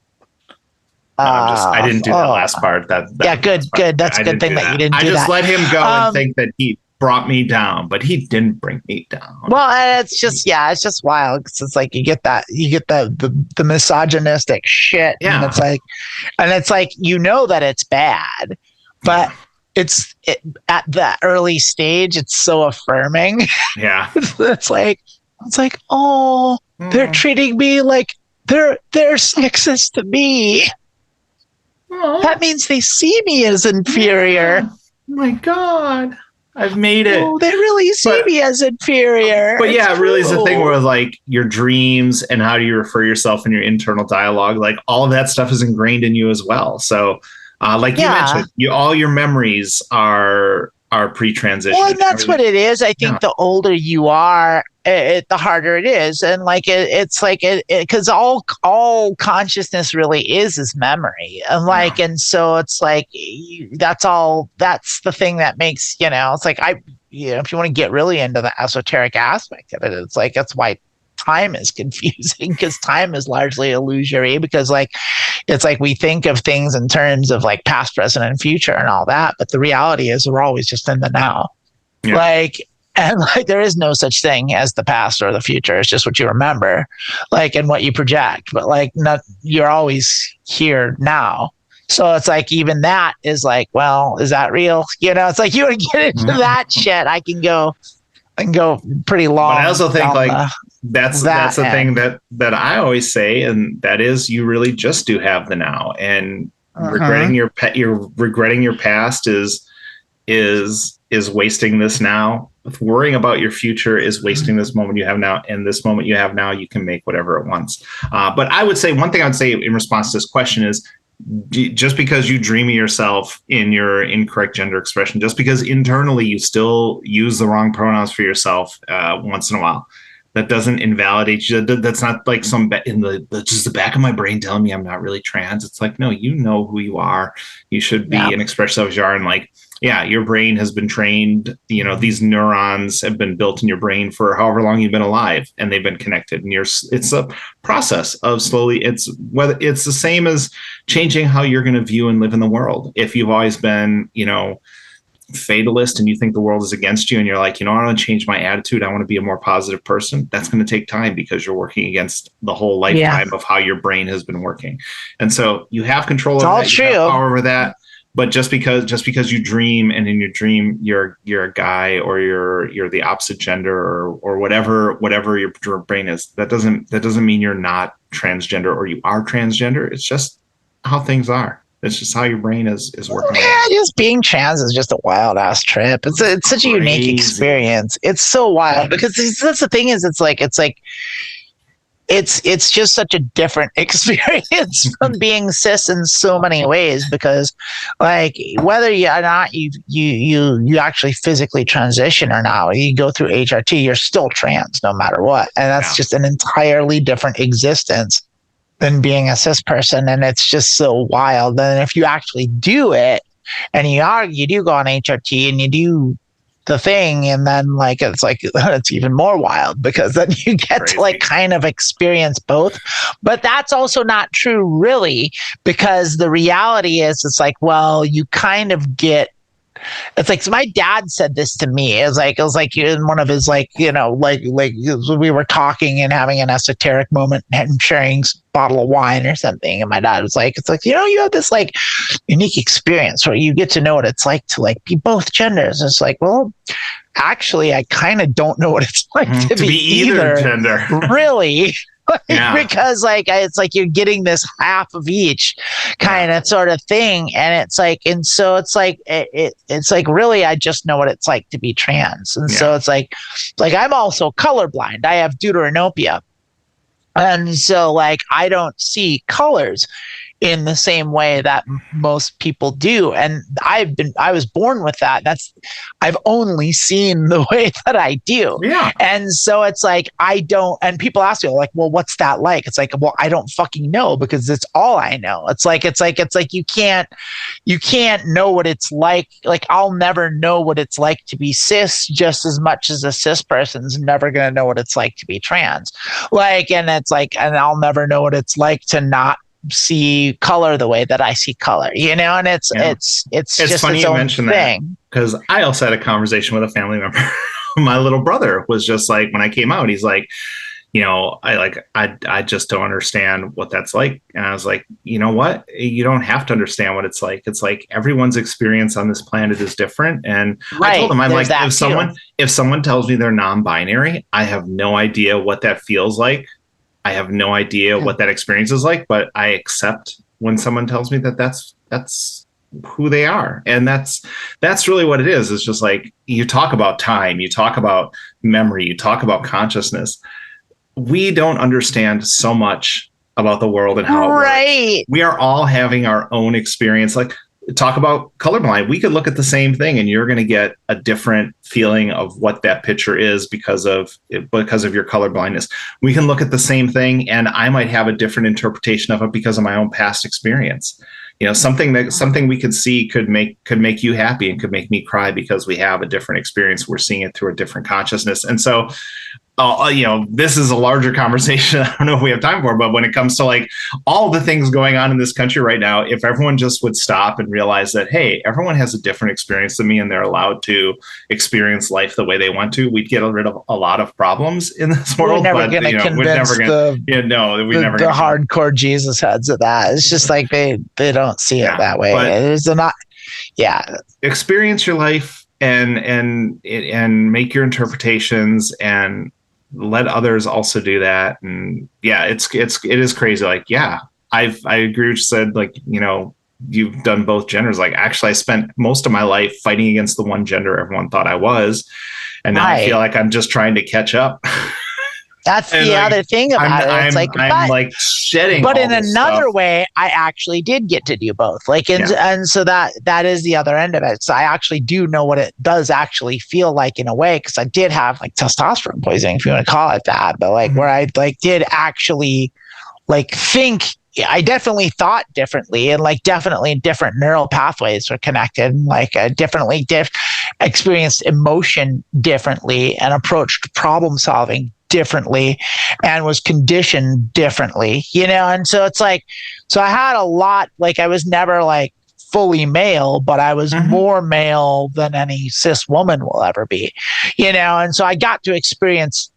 I didn't do that last part. Good. That's a good thing that you didn't do that. I just let him go and think that he brought me down, but he didn't bring me down. Well, and it's just wild because it's like you get the misogynistic shit. Yeah. And it's like that it's bad, but at that early stage, it's so affirming. Yeah. it's like, oh, they're treating me like they're sexist to me. Oh. That means they see me as inferior. Oh my God. I've made it. Oh, they really see me as inferior. But yeah, it really is the thing where like your dreams and how do you refer yourself in your internal dialogue, like all of that stuff is ingrained in you as well. So like you mentioned, all your memories are pre-transition. Well, and that's what it is. I think the older you are, the harder it is. And like, it's like, because all consciousness really is memory. And like, and so it's like, that's the thing that makes, it's like, if you want to get really into the esoteric aspect of it, it's like, that's why time is confusing, because time is largely illusory, because like it's like we think of things in terms of like past, present, and future and all that, but the reality is we're always just in the now. Like there is no such thing as the past or the future. It's just what you remember, like, and what you project, but like you're always here now. So it's like, even that is like, well, is that real? It's like, you want to get into that shit, I can go pretty long. But I also think like that's the thing that I always say, and that is, you really just do have the now, and regretting your past is wasting this now. Worrying about your future is wasting this moment you have now, and this moment you have now, you can make whatever it wants. But I would say, one thing I would say in response to this question is, just because you dream of yourself in your incorrect gender expression, just because internally you still use the wrong pronouns for yourself once in a while, That doesn't invalidate you. That's not like just the back of my brain telling me I'm not really trans. It's like, no, you know who you are. You should be and express yourself as you are. And like, yeah, your brain has been trained. You know, these neurons have been built in your brain for however long you've been alive, and they've been connected. And it's a process of slowly. It's the same as changing how you're going to view and live in the world. If you've always been, fatalist and you think the world is against you and you're like, I want to change my attitude, I want to be a more positive person, that's going to take time because you're working against the whole lifetime of how your brain has been working. And so you have control over that, you have power over that. But just because you dream and in your dream you're a guy or you're the opposite gender or whatever your brain is, that doesn't mean you're not transgender or you are transgender. It's just how things are. It's just how your brain is working. Yeah, just being trans is just a wild ass trip. It's such a unique experience. It's so wild because that's the thing is it's just such a different experience from being cis in so many ways, because like whether you or not you actually physically transition or not, you go through HRT, you're still trans no matter what, and that's just an entirely different existence than being a cis person. And it's just so wild. And if you actually do it and you do go on HRT and you do the thing, and then it's even more wild because then you get to like kind of experience both. But that's also not true really, because the reality is it's like, well, you kind of get, it's like, so my dad said this to me. It was like in one of his like we were talking and having an esoteric moment and sharing a bottle of wine or something. And my dad was like, it's like, you have this like unique experience where you get to know what it's like to like be both genders. And it's like, well, actually, I kind of don't know what it's like to be either gender. Really. Because it's like you're getting this half of each kind of sort of thing, and it's like, and so it's like it's like really I just know what it's like to be trans, and so it's like I'm also colorblind. I have deuteranopia, and so like I don't see colors in the same way that most people do. And I was born with that. I've only seen the way that I do. Yeah. And so it's like, and people ask me like, well, what's that like? It's like, well, I don't fucking know, because it's all I know. It's like, you can't know what it's like. Like, I'll never know what it's like to be cis just as much as a cis person's never going to know what it's like to be trans. Like, and it's like, and I'll never know what it's like to not see color the way that I see color, and it's just funny you mentioned that, because I also had a conversation with a family member. My little brother was just like, when I came out, he's like, I just don't understand what that's like. And I was like, you know what? You don't have to understand what it's like. It's like everyone's experience on this planet is different. And I told him, I'm like, if someone tells me they're non-binary, I have no idea what that feels like. I have no idea what that experience is like, but I accept when someone tells me that that's who they are. And that's really what it is. It's just like, you talk about time, you talk about memory, you talk about consciousness. We don't understand so much about the world and how it works. We are all having our own experience. Like, talk about colorblind. We could look at the same thing and you're going to get a different feeling of what that picture is because of your colorblindness. We can look at the same thing and I might have a different interpretation of it because of my own past experience. Something we could see could make you happy and could make me cry because we have a different experience. We're seeing it through a different consciousness. And so, this is a larger conversation. I don't know if we have time for it, but when it comes to like all the things going on in this country right now, if everyone just would stop and realize that, hey, everyone has a different experience than me and they're allowed to experience life the way they want to, we'd get rid of a lot of problems in this world. We're never going to convince the hardcore Jesus heads of that. It's just like they don't see it that way. It's not. Yeah. Experience your life and make your interpretations and let others also do that. And it is crazy. Like, I agree with you said, like, you've done both genders. Like, actually I spent most of my life fighting against the one gender everyone thought I was. And now I feel like I'm just trying to catch up. That's the other thing about it. It's I'm like shedding. But in another way, I actually did get to do both. Like, and so that is the other end of it. So I actually do know what it does actually feel like in a way, because I did have like testosterone poisoning, if you want to call it that. But like where I like did actually like think. I definitely thought differently, and like definitely different neural pathways were connected. Like I definitely experienced emotion differently and approached problem solving differently and was conditioned differently, and so it's like, so I had a lot, like I was never like fully male, but I was more male than any cis woman will ever be, and so I got to experience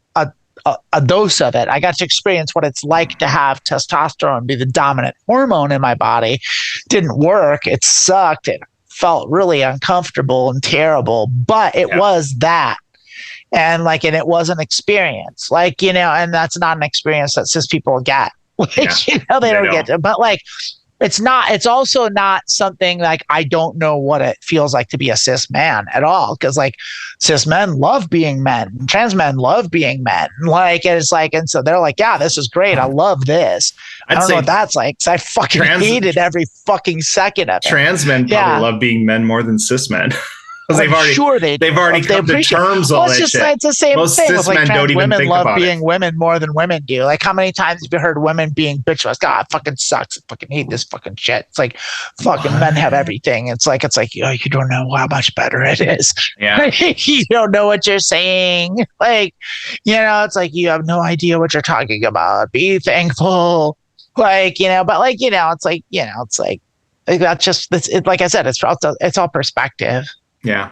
a dose of it. I got to experience what it's like to have testosterone be the dominant hormone in my body. Didn't work. It sucked. It felt really uncomfortable and terrible, but it was that. And like, and it was an experience, like, and that's not an experience that cis people get. Like, they don't get to, but like, it's also not something like, I don't know what it feels like to be a cis man at all. Cause like cis men love being men, trans men love being men. Like, it's like, and so they're like, yeah, this is great. I love this. I don't know what that's like. Cause I fucking hated every fucking second of it. Trans men probably love being men more than cis men. They've already come to terms on that shit. It's the same Most thing. cis Like, men trans don't even women think love about being women more than women do. Like, how many times have you heard women being bitch? Like, God, it fucking sucks. I fucking hate this fucking shit. It's like, fucking men have everything. It's like, oh, you don't know how much better it is. Yeah. You don't know what you're saying. Like, it's like, you have no idea what you're talking about. Be thankful. Like, but like, it's like, it's like that's just, like I said, it's all perspective. Yeah.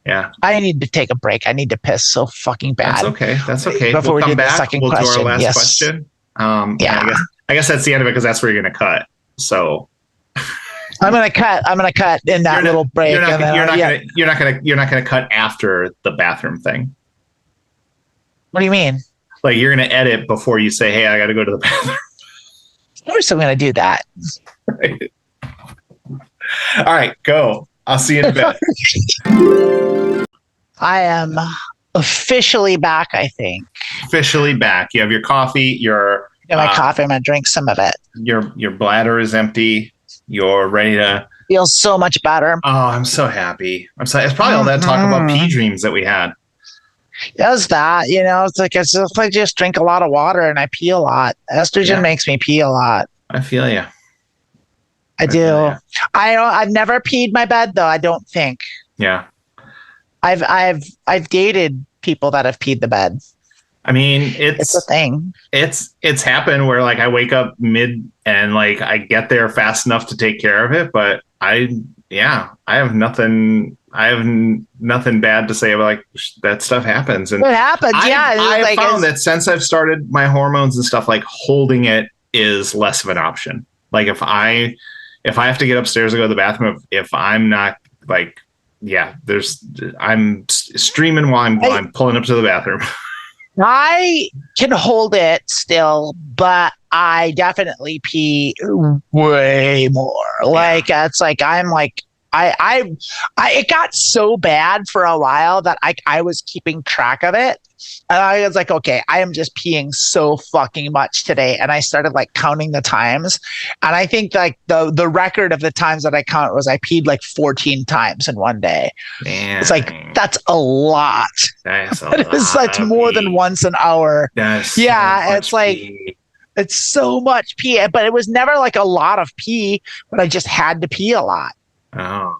Yeah. I need to take a break. I need to piss so fucking bad. That's okay. Before we'll we do back. the second we'll question. do our last question. I guess that's the end of it, because that's where you're going to cut. So I'm going to cut in that little break. You're not going to cut after the bathroom thing. What do you mean? Like, you're going to edit before you say, hey, I got to go to the bathroom. Of course I'm going to do that. Right. All right, go. I'll see you in a bit. I am officially back, I think. Officially back. You have your coffee. My coffee. I'm going to drink some of it. Your bladder is empty. You're ready to... Feels so much better. Oh, I'm so happy. It's probably all that talk about pee dreams that we had. Does that, it's if I just drink a lot of water and I pee a lot. Estrogen makes me pee a lot. I feel you. I do. I've never peed my bed though. I don't think. Yeah. I've dated people that have peed the bed. I mean, it's a thing. It's happened where like I wake up mid and like I get there fast enough to take care of it, but I have nothing bad to say about like that stuff happens. And it happens. I found that since I've started my hormones and stuff, like holding it is less of an option. Like if I have to get upstairs to go to the bathroom, if I'm not like, I'm streaming while I'm pulling up to the bathroom. I can hold it still, but I definitely pee way more. Like it's like I'm like I it got so bad for a while that I was keeping track of it. And I was like, okay, I am just peeing so fucking much today. And I started like counting the times. And I think like the record of the times that I count was I peed like 14 times in one day. Man. It's like, that's a lot. That's a lot. That's more than once an hour. It's like, pee. It's so much pee. But it was never like a lot of pee, but I just had to pee a lot. Oh.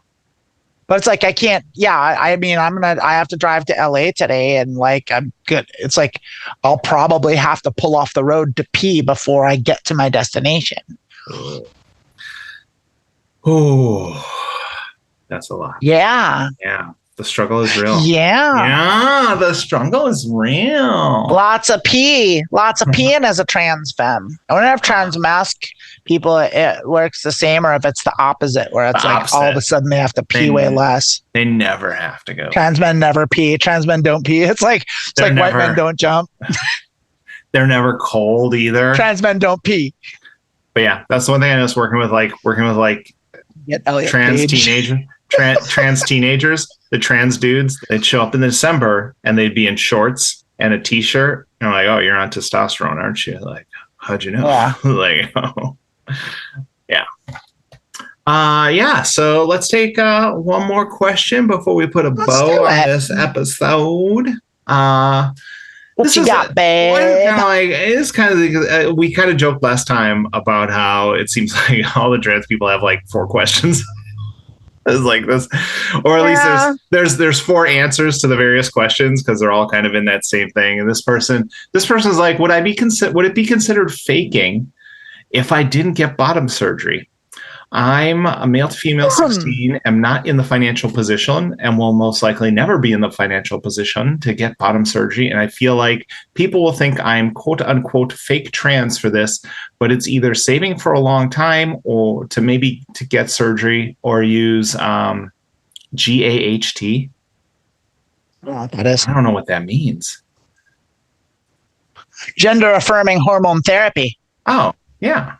But it's like, I can't, I mean, I have to drive to LA today and like, I'm good. It's like, I'll probably have to pull off the road to pee before I get to my destination. Oh, that's a lot. Yeah. Yeah. The struggle is real. Yeah. The struggle is real. Lots of peeing as a trans femme. I wonder if trans mask people, it works the same, or if it's the opposite, where it's like all of a sudden they have to pee way less. They never have to go. Trans men never pee. Trans men don't pee. It's like white men don't jump. They're never cold either. Trans men don't pee. But yeah, that's the one thing I noticed working with trans teenagers, the trans dudes, they'd show up in December and they'd be in shorts and a t-shirt. And I'm like, oh, you're on testosterone, aren't you? Like, How'd you know? Yeah. Like, oh. Yeah. Yeah. So let's take one more question before we put a bow on this episode. What you got, babe? It's kind of we kind of joked last time about how it seems like all the trans people have like 4 questions. It's like this, or at least there's 4 answers to the various questions because they're all kind of in that same thing. And this person's like, would it be considered faking if I didn't get bottom surgery? I'm a male to female 16, am not in the financial position and will most likely never be in the financial position to get bottom surgery. And I feel like people will think I'm quote unquote fake trans for this, but it's either saving for a long time or to get surgery or use GAHT. That is. I don't know what that means. Gender affirming hormone therapy. Oh, yeah.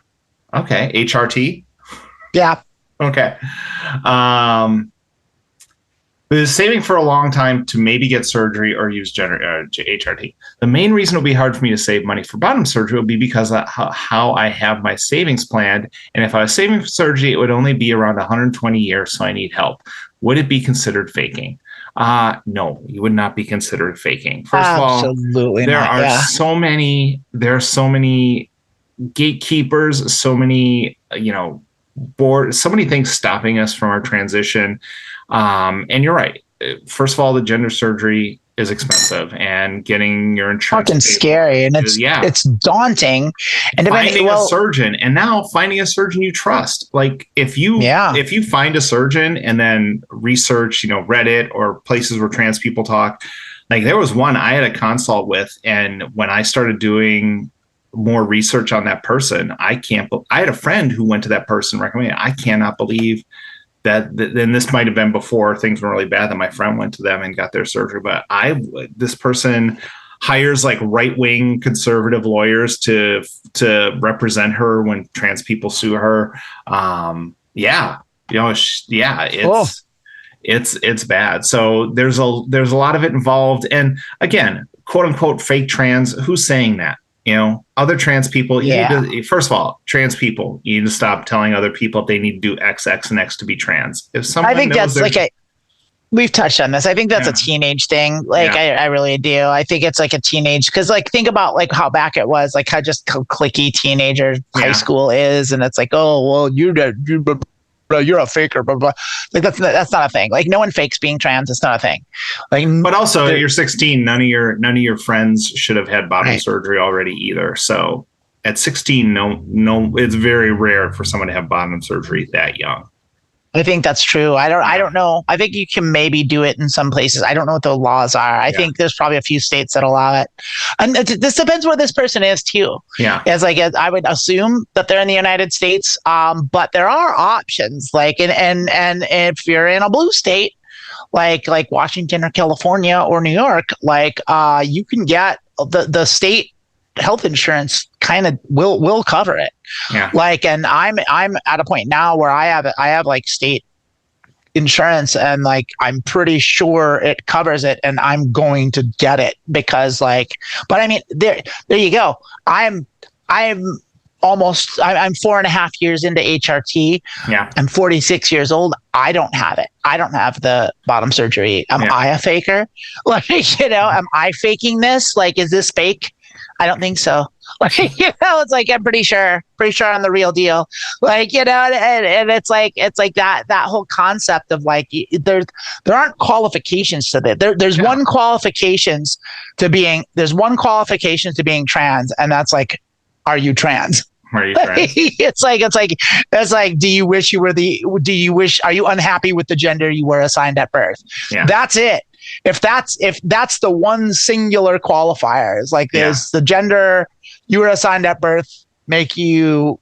Okay. HRT. Yeah. Okay. But it's saving for a long time to maybe get surgery or use HRT. The main reason it would be hard for me to save money for bottom surgery would be because of how I have my savings planned. And if I was saving for surgery, it would only be around 120 years, so I need help. Would it be considered faking? No, you would not be considered faking. First of all, there are so many gatekeepers, so many, so many things stopping us from our transition. And you're right. First of all, the gender surgery is expensive, and getting your insurance fucking scary, and it's daunting. And finding a surgeon, and now finding a surgeon you trust. Like if you find a surgeon and then research, Reddit or places where trans people talk. Like there was one I had a consult with, and when I started doing more research on that person, I had a friend who went to that person recommended. I cannot believe that. Then this might have been before things were really bad that my friend went to them and got their surgery. But this person hires like right-wing conservative lawyers to represent her when trans people sue her. It's bad. So there's a lot of it involved. And again, quote unquote fake trans. Who's saying that? Other trans people, first of all, trans people, you need to stop telling other people they need to do X, X, and X to be trans. If someone I think that's we've touched on this. I think that's a teenage thing. I really do. I think it's like a teenage, because think about like how back it was, like how just cliquey teenager high school is. And it's like, oh, well, you're a faker, blah, blah. Like that's not a thing. Like no one fakes being trans. It's not a thing. But also you're 16. None of your friends should have had bottom surgery already either. So at 16, no, it's very rare for someone to have bottom surgery that young. I think that's true. I don't know. I think you can maybe do it in some places. I don't know what the laws are. I think there's probably a few states that allow it. And this depends where this person is too. Yeah. I would assume that they're in the United States. But there are options and if you're in a blue state, like Washington or California or New York, you can get the state health insurance kind of will cover it. Yeah. And I'm at a point now where I have like state insurance, and I'm pretty sure it covers it, and I'm going to get it because but I mean, there you go. I'm 4.5 years into HRT. Yeah. I'm 46 years old. I don't have it. I don't have the bottom surgery. Am I a faker? Am I faking this? Is this fake? I don't think so. It's I'm pretty sure on the real deal. And it's like that whole concept of there aren't qualifications to that. There's one qualifications to being trans, and that's are you trans? Are you trans? it's like do you wish are you unhappy with the gender you were assigned at birth? Yeah. That's it. If that's the one singular qualifier, is there's the gender you were assigned at birth make you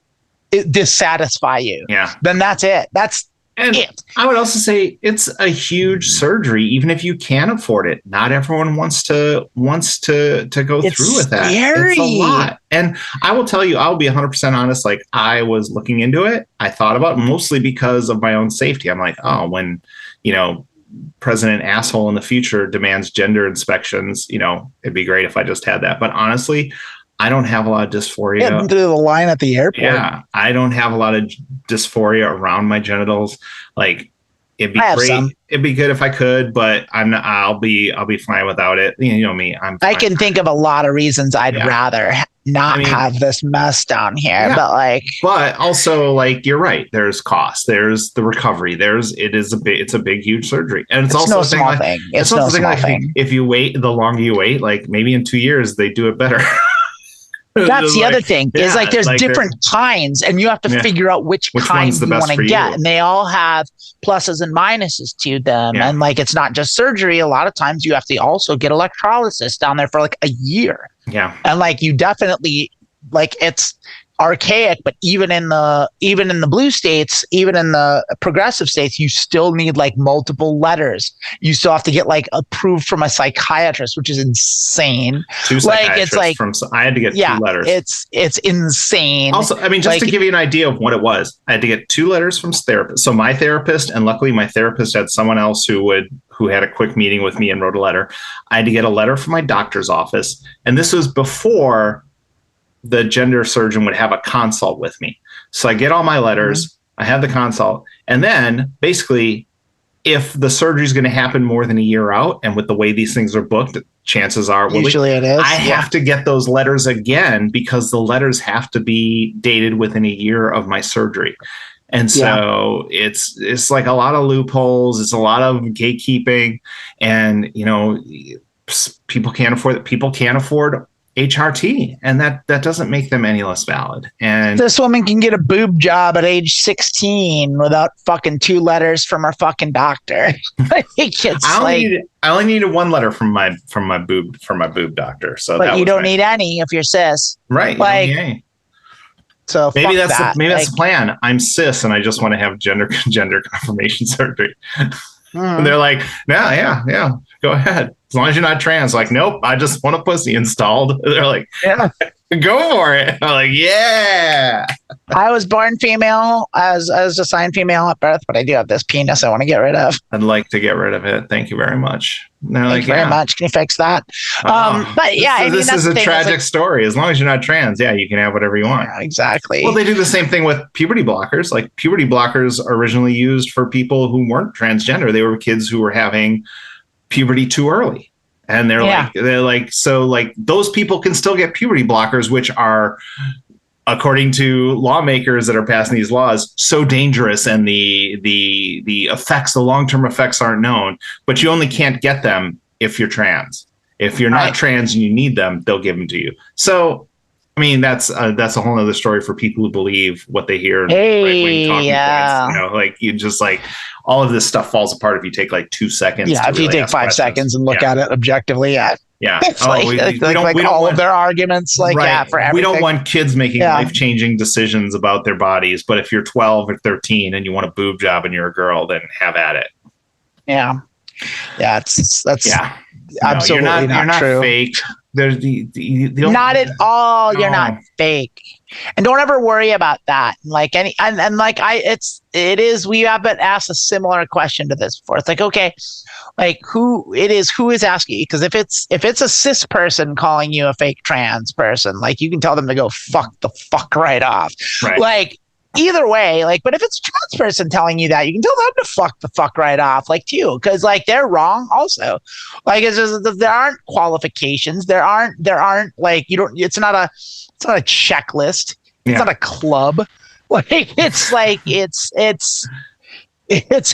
dissatisfy you. Yeah. Then that's it. That's it. I would also say it's a huge surgery, even if you can afford it. Not everyone wants to go through with that. Scary. It's a lot. And I will tell you, I'll be 100% honest. I was looking into it. I thought about it mostly because of my own safety. I'm like, oh, when, President asshole in the future demands gender inspections, it'd be great if I just had that. But honestly, I don't have a lot of dysphoria. Getting through the line at the airport. Yeah, I don't have a lot of dysphoria around my genitals. Like, it'd be great. Some. It'd be good if I could, but I'm not. I'll be fine without it. You know me. I can think of a lot of reasons I'd rather not have this mess down here, but also, like, you're right. There's cost. There's the recovery. It's a big, huge surgery, and it's also no small thing. It's no small thing. If you wait, the longer you wait, like maybe in 2 years they do it better. That's the other thing is like there's different kinds, and you have to figure out which kind you want to get, and they all have pluses and minuses to them. And like, it's not just surgery. A lot of times you have to also get electrolysis down there for like a year. Yeah, and like you definitely like it's archaic, but even in the blue states, even in the progressive states, you still need like multiple letters. You still have to get like approved from a psychiatrist, which is insane. Two psychiatrists I had to get 2 letters. It's insane. Also, I mean, just to give you an idea of what it was, I had to get 2 letters from therapist. So my therapist, and luckily my therapist had someone else who had a quick meeting with me and wrote a letter. I had to get a letter from my doctor's office, and this was before the gender surgeon would have a consult with me. So I get all my letters, I have the consult, and then basically, if the surgery is going to happen more than a year out, and with the way these things are booked, chances are usually it is. I have to get those letters again because the letters have to be dated within a year of my surgery. And so it's like a lot of loopholes. It's a lot of gatekeeping, and people can't afford HRT, and that doesn't make them any less valid. And this woman can get a boob job at age 16 without fucking 2 letters from her fucking doctor. I only needed 1 letter from my boob doctor. So, but you don't need any if you're cis, right? Like, so maybe that's the plan. I'm cis, and I just want to have gender confirmation surgery. And they're like, yeah, go ahead. As long as you're not trans. Like, nope, I just want a pussy installed. They're like, go for it. I'm like, yeah. I was born female. I was assigned female at birth, but I do have this penis I want to get rid of. I'd like to get rid of it. Thank you very much. Thank you very much. Can you fix that? But yeah, this is a tragic story. As long as you're not trans, you can have whatever you want. Yeah, exactly. Well, they do the same thing with puberty blockers. Like, puberty blockers are originally used for people who weren't transgender. They were kids who were having puberty too early. And they're like, so like those people can still get puberty blockers, which are, according to lawmakers that are passing these laws, so dangerous, and the effects, the long-term effects aren't known, but you only can't get them if you're trans. If you're not trans and you need them, they'll give them to you. So, I mean, that's a whole other story for people who believe what they hear. Right-wing talking points, like, you just like, all of this stuff falls apart if you take like 2 seconds. Yeah, if you take 5 seconds and look at it objectively, it's all of their arguments, for everything. We don't want kids making life-changing decisions about their bodies, but if you're 12 or 13 and you want a boob job and you're a girl, then have at it. Yeah, that's absolutely you're not true. Fake. There's not at all. You're not fake, and don't ever worry about that. Like we have been asked a similar question to this before. It's like, okay, like who is asking you? Because if it's a cis person calling you a fake trans person, like, you can tell them to go fuck right off. Right. Like, either way, like, but if it's a trans person telling you that, you can tell them to fuck the fuck right off, like, too, because like they're wrong also. Like, it's just, there aren't qualifications. There aren't like, you don't. It's not a checklist. It's not a club. Like, it's like it's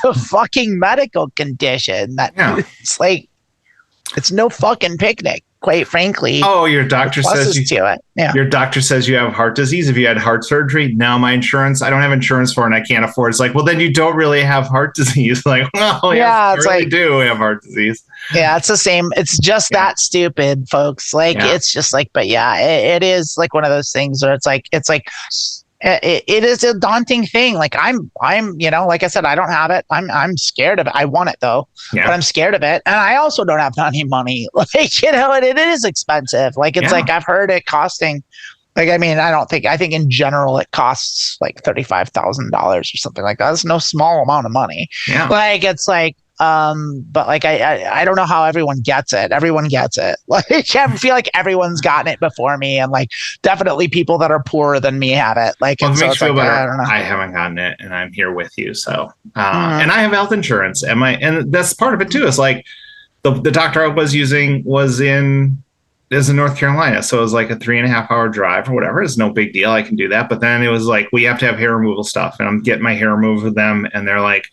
a fucking medical condition that it's like, it's no fucking picnic, quite frankly. Oh, your doctor says your doctor says you have heart disease. If you had heart surgery, now my insurance, I don't have insurance for it and I can't afford it. It's like, well, then you don't really have heart disease. Like, well, it's really do have heart disease. Yeah, it's the same. It's just that stupid, folks. Like, it's just like, but it is like one of those things where it's like it is a daunting thing. Like, I'm like I said, I don't have it. I'm scared of it. I want it though, but I'm scared of it. And I also don't have any money. Like, it is expensive. Like, it's like, I've heard it costing, like, I mean, I think in general it costs like $35,000 or something like that. That's no small amount of money. Yeah. Like, it's like, But like, I don't know how everyone gets it. Everyone gets it. Like, I feel like everyone's gotten it before me, and like definitely people that are poorer than me have it. Like, well, it so makes you feel like, better. I don't know. I haven't gotten it, and I'm here with you. So, and I have health insurance, and that's part of it too. Is like the doctor I was using is in North Carolina. So it was like a 3.5 hour drive or whatever. It's no big deal. I can do that. But then it was like, we have to have hair removal stuff, and I'm getting my hair removed with them. And they're like,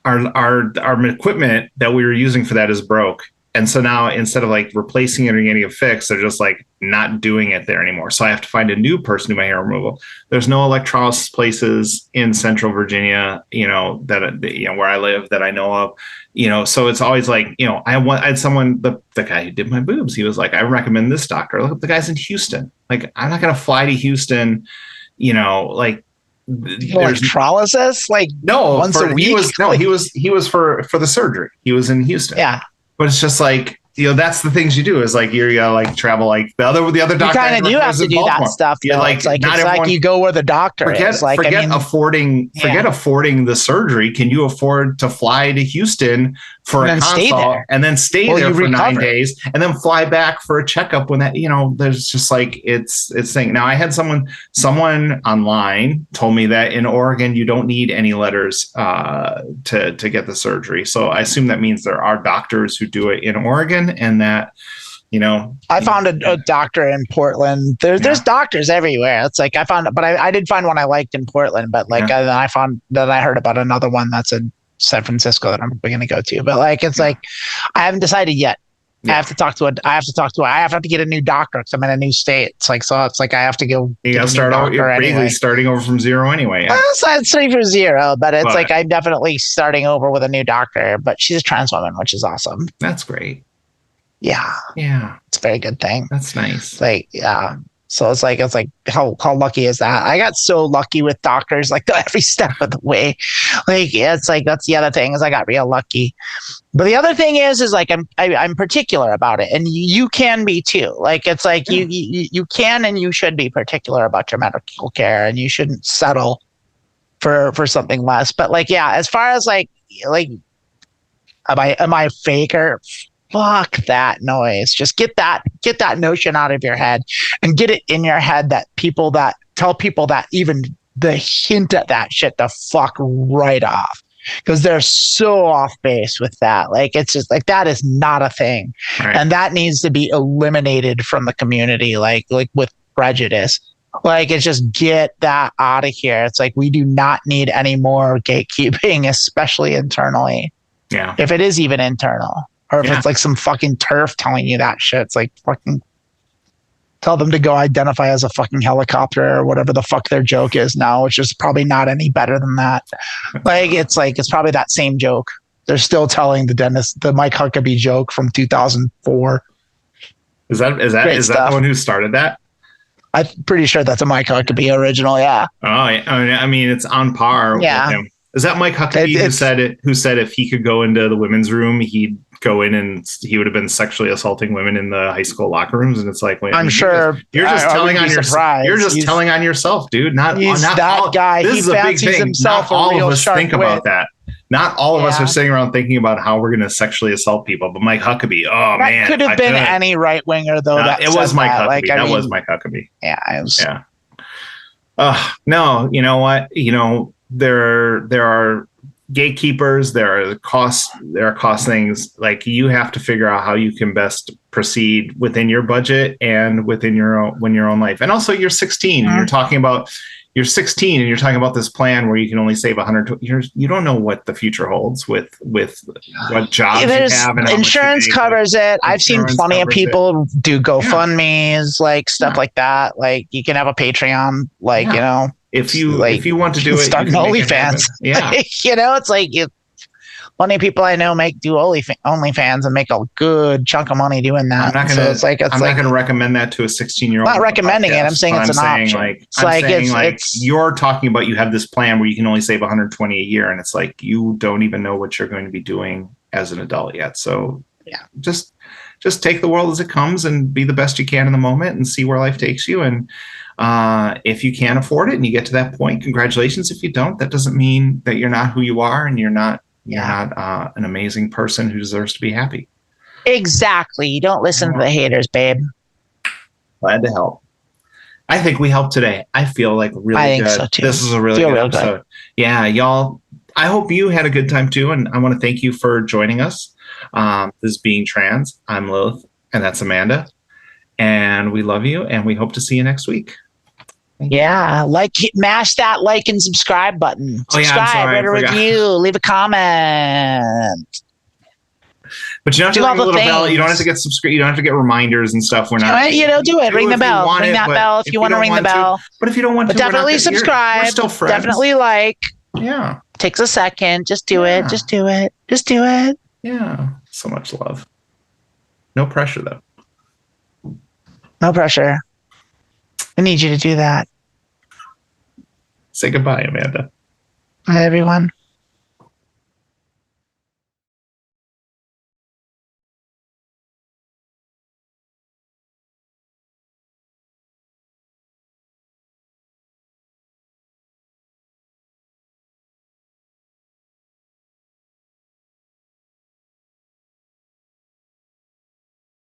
our equipment that we were using for that is broke. And so now instead of like replacing it or getting it fixed, they're just like not doing it there anymore. So I have to find a new person to do my hair removal. There's no electrolysis places in Central Virginia, where I live that I know of, so it's always like, I had someone, the guy who did my boobs, he was like, I recommend this doctor. Look, the guy's in Houston. Like, I'm not going to fly to Houston, like, electrolysis, like no, once a week. He was for the surgery. He was in Houston. Yeah. But it's just like, that's the things you do is like, you gotta like travel like the other doctor. You kind of do have to do that stuff. It's like you go where the doctor is. Like, forget affording the surgery. Can you afford to fly to Houston for a consult and then stay there for 9 days and then fly back for a checkup when that, there's just like, it's thing. Now I had someone online told me that in Oregon, you don't need any letters to get the surgery. So I assume that means there are doctors who do it in Oregon, and that, I found a doctor in Portland. There's doctors everywhere. It's like I did find one I liked in Portland, but like I heard about another one that's in San Francisco that I'm going to go to. But like, it's like, I haven't decided yet. Yeah. I have to get a new doctor because I'm in a new state. It's like, so it's like, I have to go. You got to start out. You're basically starting over from zero anyway. Yeah. I'd say from zero, but it's like, I'm definitely starting over with a new doctor, but she's a trans woman, which is awesome. That's great. Yeah. Yeah. It's a very good thing. That's nice. It's like, yeah. So it's like how lucky is that? I got so lucky with doctors, like every step of the way. Like, it's like, that's the other thing, is I got real lucky. But the other thing is like, I'm particular about it, and you can be too. Like, it's like you can and you should be particular about your medical care, and you shouldn't settle for something less. But like, yeah, as far as like, am I a faker? Fuck that noise. Just get that notion out of your head, and get it in your head that people that tell people that even the hint at that shit to fuck right off, because they're so off base with that. Like, it's just like, that is not a thing. Right. And that needs to be eliminated from the community, like with prejudice. Like, it's just, get that out of here. It's like, we do not need any more gatekeeping, especially internally. Yeah. If it is even internal. Or if it's like some fucking turf telling you that shit, it's like, fucking tell them to go identify as a fucking helicopter or whatever the fuck their joke is now, which is probably not any better than that. It's probably that same joke. They're still telling the Mike Huckabee joke from 2004. Is that the one who started that? I'm pretty sure that's a Mike Huckabee original. Yeah. Oh, I mean, it's on par with him. Is that Mike Huckabee who said if he could go into the women's room, he'd go in and he would have been sexually assaulting women in the high school locker rooms? And it's like, wait, I'm sure you're just telling on yourself. You're just telling on yourself, dude. Not that all, guy. This is a big thing. Not all of us think about that. Not all of us are sitting around thinking about how we're going to sexually assault people. But Mike Huckabee, that could have been any right winger though. It was Mike Huckabee. That was Mike Huckabee. Yeah, it was. Yeah. No, you know what? There are gatekeepers, there are cost things. Like, you have to figure out how you can best proceed within your budget and within your own life. And also, you're 16 and you're 16 and you're talking about this plan where you can only save 100. You don't know what the future holds with what jobs you have. And insurance covers it. I've seen plenty of people do GoFundMes, like stuff like that. Like, you can have a Patreon, if you want to do it, start an OnlyFans. Yeah. It's like, plenty of people I know do OnlyFans and make a good chunk of money doing that. I'm not going to recommend that to a 16-year-old. I'm not recommending it. I'm saying it's an option. You're talking about, you have this plan where you can only save 120 a year, and it's like, you don't even know what you're going to be doing as an adult yet. So yeah, just take the world as it comes and be the best you can in the moment and see where life takes you. And if you can't afford it and you get to that point, congratulations. If you don't, that doesn't mean that you're not who you are and you're not You're not an amazing person who deserves to be happy. Exactly. You don't listen to the haters, babe. Glad to help. I think we helped today. I feel like really good. So too. This is a really good episode. Good. Yeah, y'all. I hope you had a good time too. And I want to thank you for joining us. This is Being Trans. I'm Lilith, and that's Amanda. And we love you, and we hope to see you next week. Yeah, mash that like and subscribe button. Subscribe, rate a review, leave a comment. But you don't have to ring a little bell. You don't have to get subscribed. You don't have to get reminders and stuff. We're not. Do it. Ring the bell. Ring that bell if you want to ring the bell. But if you don't want to, definitely subscribe. We're still friends. Definitely like. Yeah. Takes a second. Just do it. Just do it. Just do it. Yeah. So much love. No pressure though. No pressure. I need you to do that. Say goodbye, Amanda. Bye, everyone.